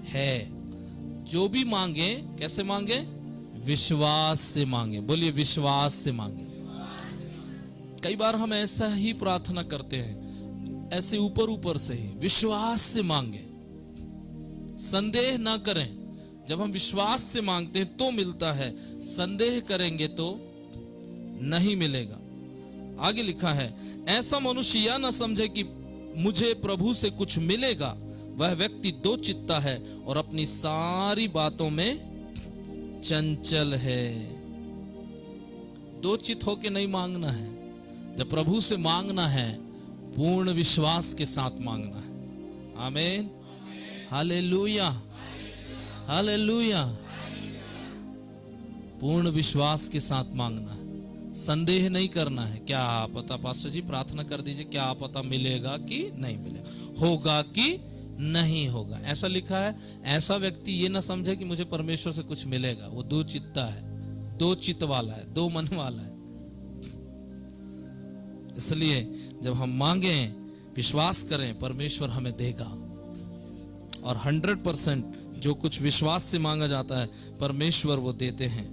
है। जो भी मांगे कैसे मांगे? विश्वास से मांगे। बोलिए विश्वास से मांगे। कई बार हम ऐसा ही प्रार्थना करते हैं, ऐसे ऊपर ऊपर से ही, विश्वास से मांगे, संदेह ना करें। जब हम विश्वास से मांगते हैं तो मिलता है, संदेह करेंगे तो नहीं मिलेगा। आगे लिखा है, ऐसा मनुष्य यह ना समझे कि मुझे प्रभु से कुछ मिलेगा। वह व्यक्ति दो चित्ता है और अपनी सारी बातों में चंचल है। दो चित्त होके नहीं मांगना है। जब प्रभु से मांगना है, पूर्ण विश्वास के साथ मांगना है। आमीन, हालेलुया, हालेलुया। पूर्ण विश्वास के साथ मांगना है, संदेह नहीं करना है। क्या पता, पास्टर जी प्रार्थना कर दीजिए, क्या पता मिलेगा कि नहीं मिलेगा, होगा कि नहीं होगा। ऐसा लिखा है। ऐसा व्यक्ति ये ना समझे कि मुझे परमेश्वर से कुछ मिलेगा। वो दो चित्ता है, दो चित्त वाला है, दो मन वाला है। इसलिए जब हम मांगे, विश्वास करें, परमेश्वर हमें देगा। और 100% जो कुछ विश्वास से मांगा जाता है, परमेश्वर वो देते हैं।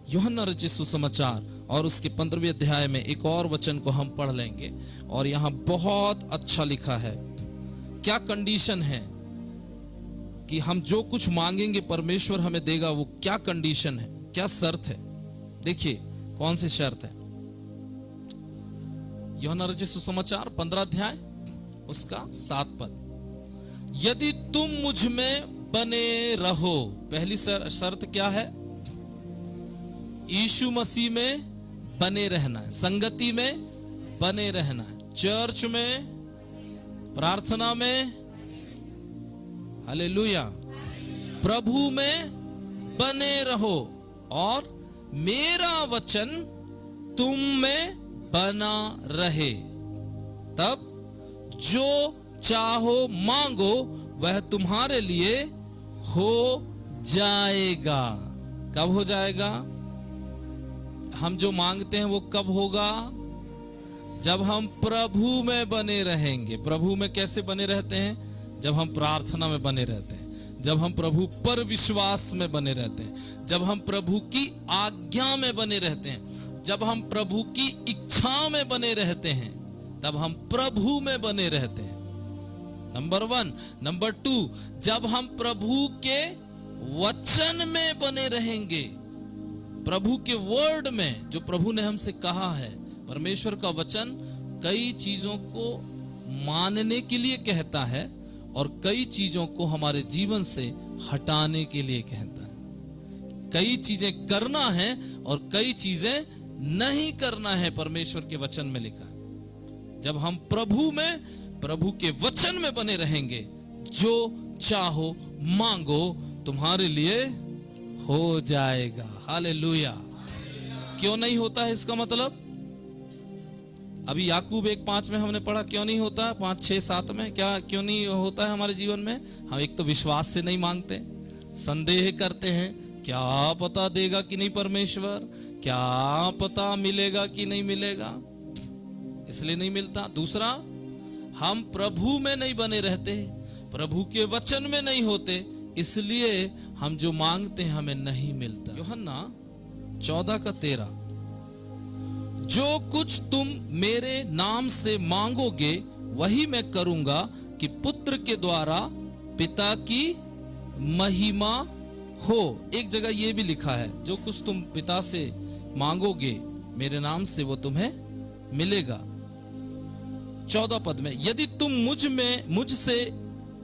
यूहन्ना रचित सुसमाचार और उसके 15वें अध्याय में एक और वचन को हम पढ़ लेंगे, और यहां बहुत अच्छा लिखा है। क्या कंडीशन है कि हम जो कुछ मांगेंगे परमेश्वर हमें देगा? वो क्या कंडीशन है, क्या शर्त है? देखिए कौन सी शर्त है। यूहन्ना रचित सुसमाचार 15 अध्याय उसका 7 पद, यदि तुम मुझ में बने रहो। पहली शर्त क्या है? यीशु मसीह में बने रहना है, संगति में बने रहना है, चर्च में, प्रार्थना में, हालेलुया, प्रभु में बने रहो, और मेरा वचन तुम में बना रहे। तब जो चाहो मांगो वह तुम्हारे लिए हो जाएगा। कब हो जाएगा? हम जो मांगते हैं वो कब होगा? जब हम प्रभु में बने रहेंगे। प्रभु में कैसे बने रहते हैं? जब हम प्रार्थना में बने रहते हैं, जब हम प्रभु पर विश्वास में बने रहते हैं, जब हम प्रभु की आज्ञा में बने रहते हैं, जब हम प्रभु की इच्छा में बने रहते हैं, तब हम प्रभु में बने रहते हैं। नंबर 1। नंबर 2, जब हम प्रभु के वचन में बने रहेंगे, प्रभु के वर्ड में, जो प्रभु ने हमसे कहा है। परमेश्वर का वचन कई चीजों को मानने के लिए कहता है और कई चीजों को हमारे जीवन से हटाने के लिए कहता है। कई चीजें करना है और कई चीजें नहीं करना है, परमेश्वर के वचन में लिखा है। जब हम प्रभु में, प्रभु के वचन में बने रहेंगे, जो चाहो मांगो तुम्हारे लिए हो जाएगा। हालेलुया। क्यों नहीं होता है इसका मतलब? अभी याकूब 1:5 में हमने पढ़ा, क्यों नहीं होता? 5, 6, 7 में क्या क्यों नहीं होता है हमारे जीवन में? हम एक तो विश्वास से नहीं मांगते, संदेह करते हैं, क्या पता देगा कि नहीं परमेश्वर, क्या पता मिलेगा कि नहीं मिलेगा, इसलिए नहीं मिलता। दूसरा, हम प्रभु में नहीं बने रहते, प्रभु के वचन में नहीं होते, इसलिए हम जो मांगते हैं हमें नहीं मिलता। यूहन्ना 14:13, जो कुछ तुम मेरे नाम से मांगोगे वही मैं करूंगा, कि पुत्र के द्वारा पिता की महिमा हो। एक जगह यह भी लिखा है, जो कुछ तुम पिता से मांगोगे मेरे नाम से वो तुम्हें मिलेगा। 14 पद में, यदि तुम मुझसे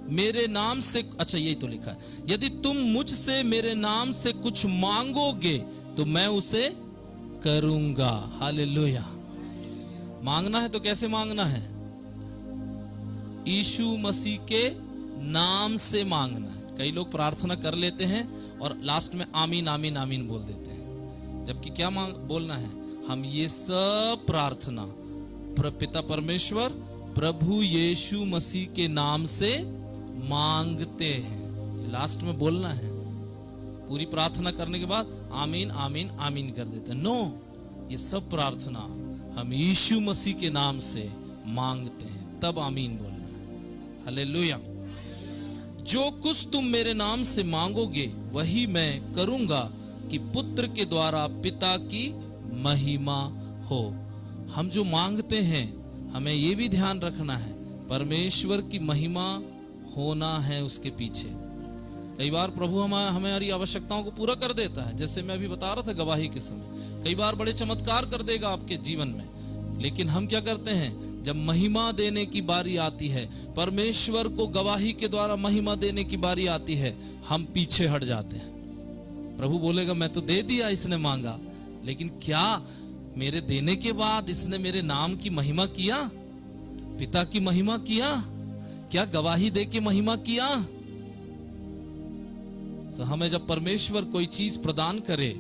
मेरे नाम से, अच्छा यही तो लिखा है, यदि तुम मुझसे मेरे नाम से कुछ मांगोगे तो मैं उसे करूंगा। हालेलुया। मांगना है तो कैसे मांगना है? यीशु मसीह के नाम से मांगना है। कई लोग प्रार्थना कर लेते हैं और लास्ट में आमीन आमीन आमीन बोल देते हैं, जबकि क्या बोलना है? हम ये सब प्रार्थना पिता परमेश्वर प्रभु यीशु मसीह के नाम से मांगते हैं। लास्ट में बोलना है। पूरी प्रार्थना करने के बाद आमीन आमीन आमीन कर देते हैं। नो, ये सब प्रार्थना हम यीशु मसीह के नाम से मांगते हैं, तब आमीन बोलना है। हालेलुया। जो कुछ तुम मेरे नाम से मांगोगे वही मैं करूंगा, कि पुत्र के द्वारा पिता की महिमा हो। हम जो मांगते हैं हमें ये भी ध्यान रखना है, परमेश्वर की महिमा होना है उसके पीछे। कई बार प्रभु हमारी आवश्यकताओं को पूरा कर देता है, जैसे मैं अभी बता रहा था गवाही के समय, कई बार बड़े चमत्कार कर देगा आपके जीवन में। लेकिन हम क्या करते हैं? जब महिमा देने की बारी आती है, परमेश्वर को गवाही के द्वारा महिमा देने की बारी आती है, हम पीछे हट जाते हैं। प्रभु बोलेगा मैं तो दे दिया, इसने मांगा, लेकिन क्या मेरे देने के बाद इसने मेरे नाम की महिमा किया? पिता की महिमा किया? क्या गवाही दे के महिमा किया? तो हमें जब परमेश्वर कोई चीज प्रदान करे,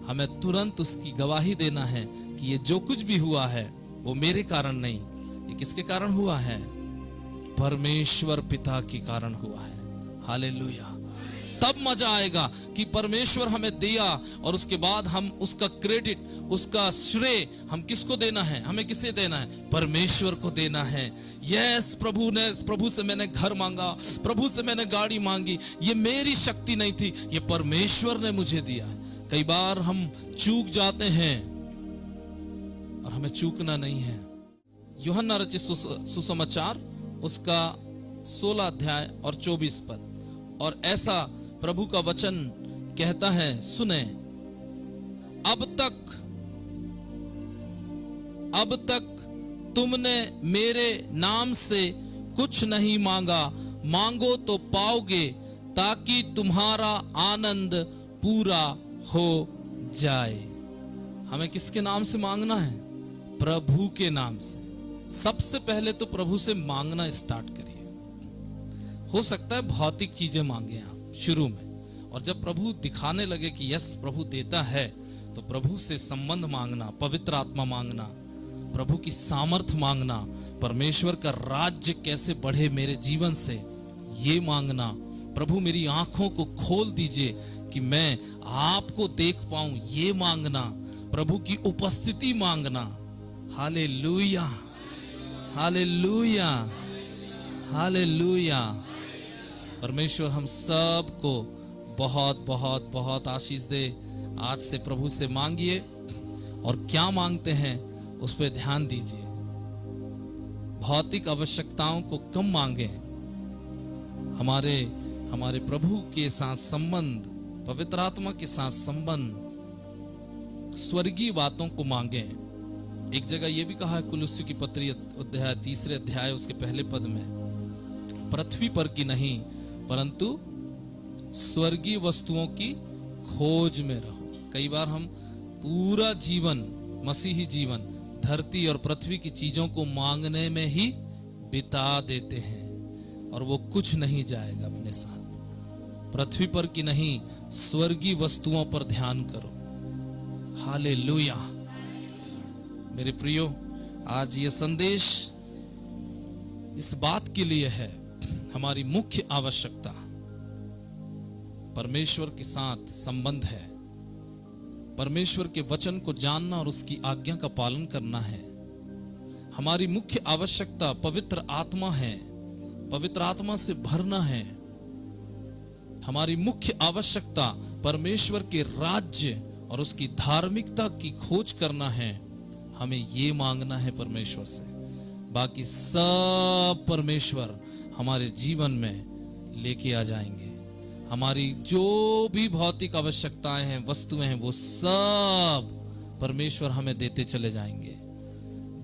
हमें तुरंत उसकी गवाही देना है कि ये जो कुछ भी हुआ है वो मेरे कारण नहीं, ये किसके कारण हुआ है? परमेश्वर पिता के कारण हुआ है। हालेलुया। तब मजा आएगा कि परमेश्वर हमें दिया और उसके बाद हम उसका क्रेडिट, उसका श्रेय हम किसको देना है? हमें किसे देना है? परमेश्वर को देना है। यस, प्रभु से मैंने घर मांगा, प्रभु से मैंने गाड़ी मांगी, ये मेरी शक्ति नहीं थी, ये परमेश्वर ने मुझे दिया है। कई बार हम चूक जाते हैं और हमें चूकना नहीं है। यूहन्ना रचित सुसमाचार उसका 16 अध्याय और 24 पद, और ऐसा प्रभु का वचन कहता है, सुने, अब तक तुमने मेरे नाम से कुछ नहीं मांगा, मांगो तो पाओगे, ताकि तुम्हारा आनंद पूरा हो जाए। हमें किसके नाम से मांगना है? प्रभु के नाम से। सबसे पहले तो प्रभु से मांगना स्टार्ट करिए। हो सकता है भौतिक चीजें मांगे आप शुरू में, और जब प्रभु दिखाने लगे कि यस प्रभु देता है, तो प्रभु से संबंध मांगना, पवित्र आत्मा मांगना, प्रभु की सामर्थ्य मांगना, परमेश्वर का राज्य कैसे बढ़े मेरे जीवन से, ये मांगना। प्रभु मेरी आंखों को खोल दीजिए कि मैं आपको देख पाऊं, ये मांगना। प्रभु की उपस्थिति मांगना। Hallelujah, hallelujah, hallelujah. परमेश्वर हम सबको बहुत बहुत बहुत आशीष दे। आज से प्रभु से मांगिए, और क्या मांगते हैं उस पर ध्यान दीजिए। भौतिक आवश्यकताओं को कम मांगे, हमारे प्रभु के साथ संबंध, पवित्र आत्मा के साथ संबंध, स्वर्गीय बातों को मांगे। एक जगह यह भी कहा है कुलुस्सियों की पत्री 3 अध्याय उसके पहले पद में, पृथ्वी पर की नहीं परंतु स्वर्गीय वस्तुओं की खोज में रहो। कई बार हम पूरा जीवन, मसीही जीवन, धरती और पृथ्वी की चीजों को मांगने में ही बिता देते हैं, और वो कुछ नहीं जाएगा अपने साथ। पृथ्वी पर की नहीं, स्वर्गीय वस्तुओं पर ध्यान करो। हालेलुया। मेरे प्रियो, आज ये संदेश इस बात के लिए है, हमारी मुख्य आवश्यकता परमेश्वर के साथ संबंध है, परमेश्वर के वचन को जानना और उसकी आज्ञा का पालन करना है। हमारी मुख्य आवश्यकता पवित्र आत्मा है, पवित्र आत्मा से भरना है। हमारी मुख्य आवश्यकता परमेश्वर के राज्य और उसकी धार्मिकता की खोज करना है। हमें ये मांगना है परमेश्वर से, बाकी सब परमेश्वर हमारे जीवन में लेके आ जाएंगे। हमारी जो भी भौतिक आवश्यकताएं हैं, वस्तुएं हैं, वो सब परमेश्वर हमें देते चले जाएंगे।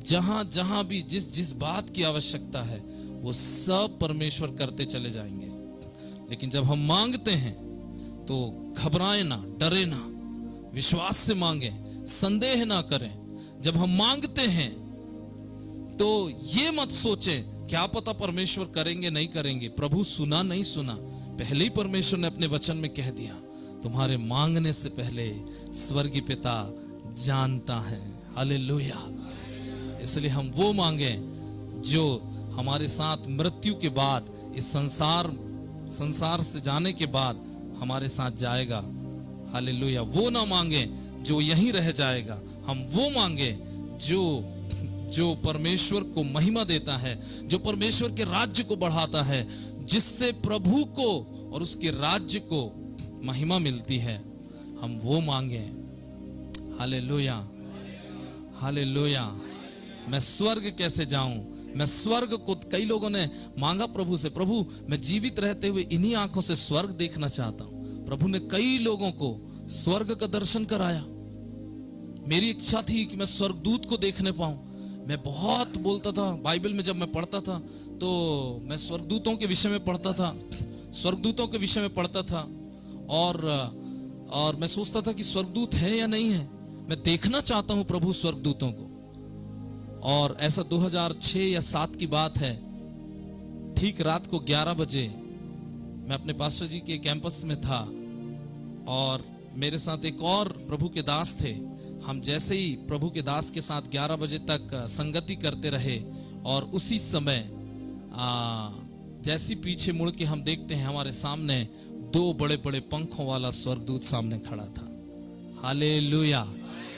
जहां जहां भी जिस बात की आवश्यकता है, वो सब परमेश्वर करते चले जाएंगे। लेकिन जब हम मांगते हैं तो घबराए ना, डरे ना, विश्वास से मांगे, संदेह ना करें। जब हम मांगते हैं तो ये मत सोचे क्या पता परमेश्वर करेंगे नहीं करेंगे। प्रभु सुना नहीं सुना, पहले ही परमेश्वर ने अपने वचन में कह दिया, तुम्हारे मांगने से पहले स्वर्गीय पिता जानता है। हालेलुया। इसलिए हम वो मांगे जो हमारे साथ मृत्यु के बाद, इस संसार से जाने के बाद हमारे साथ जाएगा। हालेलुया। वो ना मांगे जो यहीं रह जाएगा, हम वो मांगे जो परमेश्वर को महिमा देता है, जो परमेश्वर के राज्य को बढ़ाता है, जिससे प्रभु को और उसके राज्य को महिमा मिलती है, हम वो मांगे। Hallelujah, hallelujah. मैं स्वर्ग कैसे जाऊं? मैं स्वर्ग को, कई लोगों ने मांगा प्रभु से, प्रभु मैं जीवित रहते हुए इन्हीं आंखों से स्वर्ग देखना चाहता हूं। प्रभु ने कई लोगों को स्वर्ग का दर्शन कराया। मेरी इच्छा थी कि मैं स्वर्गदूत को देखने पाऊं। मैं बहुत बोलता था, बाइबल में जब मैं पढ़ता था तो मैं स्वर्गदूतों के विषय में पढ़ता था, स्वर्गदूतों के विषय में पढ़ता था, और मैं सोचता था कि स्वर्गदूत है या नहीं है, मैं देखना चाहता हूं प्रभु स्वर्गदूतों को। और ऐसा 2006 या 7 की बात है, ठीक रात को 11 बजे मैं अपने पास्टर जी के कैंपस में था और मेरे साथ एक और प्रभु के दास थे। हम जैसे ही प्रभु के दास के साथ 11 बजे तक संगति करते रहे और उसी समय जैसी पीछे मुड़ के हम देखते हैं, हमारे सामने 2 बड़े बड़े पंखों वाला स्वर्गदूत सामने खड़ा था। हालेलुया।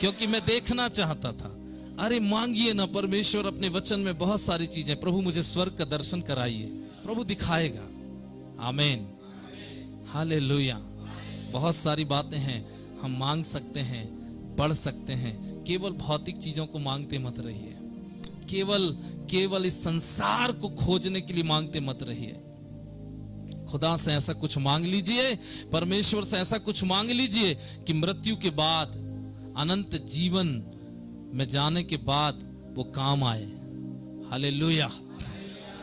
क्योंकि मैं देखना चाहता था। अरे मांगिए ना, परमेश्वर अपने वचन में बहुत सारी चीजें, प्रभु मुझे स्वर्ग का दर्शन कराइए, प्रभु दिखाएगा। आमीन, हालेलुया। बहुत सारी बातें हैं हम मांग सकते हैं, बढ़ सकते हैं। केवल भौतिक चीजों को मांगते मत रहिए, केवल इस संसार को खोजने के लिए मांगते मत रहिए। खुदा से ऐसा कुछ मांग लीजिए, परमेश्वर से ऐसा कुछ मांग लीजिए कि मृत्यु के बाद, अनंत जीवन में जाने के बाद वो काम आए। हालेलुया।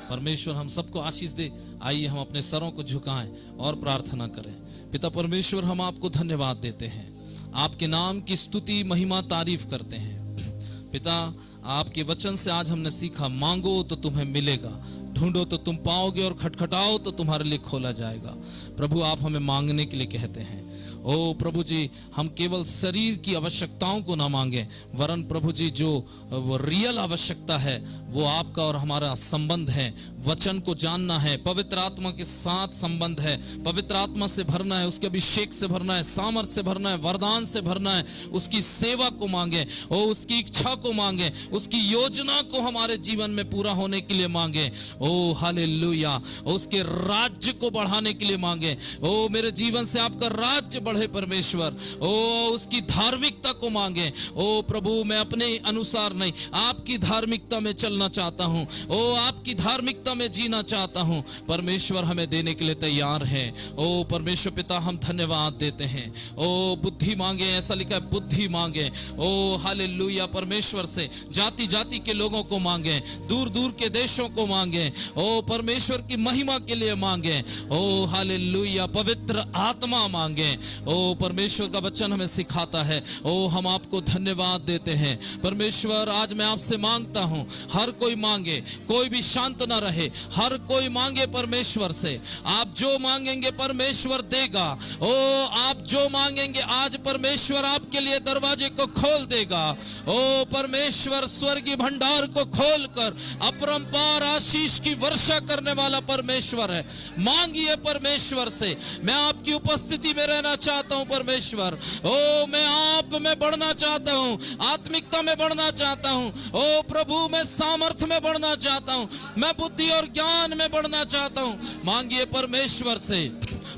परमेश्वर हम सबको आशीष दे। आइए हम अपने सरों को झुकाएं और प्रार्थना करें। पिता परमेश्वर, हम आपको धन्यवाद देते हैं, आपके नाम की स्तुति महिमा तारीफ करते हैं। पिता, आपके वचन से आज हमने सीखा, मांगो तो तुम्हें मिलेगा, ढूंढो तो तुम पाओगे, और खटखटाओ तो तुम्हारे लिए खोला जाएगा। प्रभु, आप हमें मांगने के लिए कहते हैं। ओ प्रभु जी, हम केवल शरीर की आवश्यकताओं को ना मांगे, वरन प्रभु जी जो वो रियल आवश्यकता है वो आपका और हमारा संबंध है। वचन को जानना है, पवित्र आत्मा के साथ संबंध है, पवित्र आत्मा से भरना है, उसके अभिषेक से भरना है, सामर्थ्य से भरना है, वरदान से भरना है। उसकी सेवा को मांगे, ओ उसकी इच्छा को मांगे, उसकी योजना को हमारे जीवन में पूरा होने के लिए मांगे। ओ हालेलुया। उसके राज्य को बढ़ाने के लिए मांगे। ओ मेरे जीवन से आपका राज्य बढ़े परमेश्वर। ओ उसकी धार्मिकता को मांगे। ओ प्रभु, मैं अपने अनुसार नहीं, आपकी धार्मिकता में चलना चाहता हूं। ओ आपकी धार्मिकता में जीना चाहता हूं। परमेश्वर हमें देने के लिए तैयार है। ओ परमेश्वर पिता, हम धन्यवाद देते हैं। ओ बुद्धि मांगे, ऐसा लिखा है, बुद्धि मांगे। ओ हालेलुया। परमेश्वर से जाति जाति के लोगों को मांगे, दूर दूर के देशों को मांगे। ओ परमेश्वर की महिमा के लिए मांगे। ओ हालेलुया। पवित्र आत्मा मांगे। ओ परमेश्वर का वचन हमें सिखाता है। ओ हम आपको धन्यवाद देते हैं परमेश्वर। आज मैं आपसे मांगता हूं, हर कोई मांगे, कोई भी शांत ना रहे, हर कोई मांगे परमेश्वर से। आप जो मांगेंगे परमेश्वर देगा। ओ आप जो मांगेंगे आज परमेश्वर आपके लिए दरवाजे को खोल देगा। ओ परमेश्वर स्वर्गीय भंडार को खोलकर अपरंपार आशीष की वर्षा करने वाला परमेश्वर है। मांगिए परमेश्वर से। मैं आपकी उपस्थिति में रहना चाहता हूं परमेश्वर। ओ मैं आप में बढ़ना चाहता हूं, आत्मिकता में बढ़ना चाहता हूं। ओ प्रभु, मैं सामर्थ्य में बढ़ना चाहता हूं, मैं बुद्धि और ज्ञान में बढ़ना चाहता हूं। मांगिए परमेश्वर से।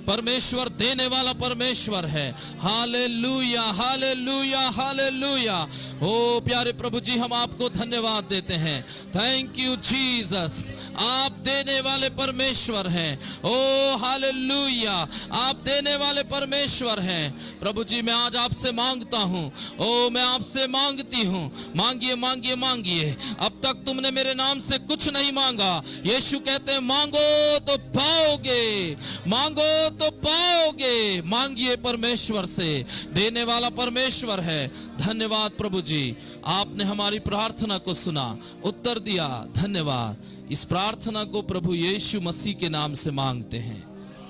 परमेश्वर देने वाला परमेश्वर है। Hallelujah, hallelujah, hallelujah. ओ प्यारे प्रभु जी, हम आपको धन्यवाद देते हैं। Thank you Jesus. आप देने वाले परमेश्वर हैं। ओ हालेलुया, आप देने वाले परमेश्वर हैं। प्रभु जी, मैं आज आपसे मांगता हूं। ओ मैं आपसे मांगती हूं। मांगिए, मांगिए, मांगिए। अब तक तुमने मेरे नाम से कुछ नहीं मांगा। यीशु कहते हैं, मांगो तो पाओगे, मांगो तो पाओगे। मांगिए परमेश्वर से, देने वाला परमेश्वर है। धन्यवाद प्रभु जी, आपने हमारी प्रार्थना को सुना, उत्तर दिया। धन्यवाद। इस प्रार्थना को प्रभु यीशु मसीह के नाम से मांगते हैं,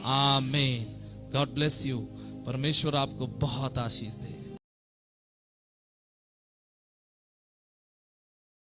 आमीन। God bless you. परमेश्वर आपको बहुत आशीष दे।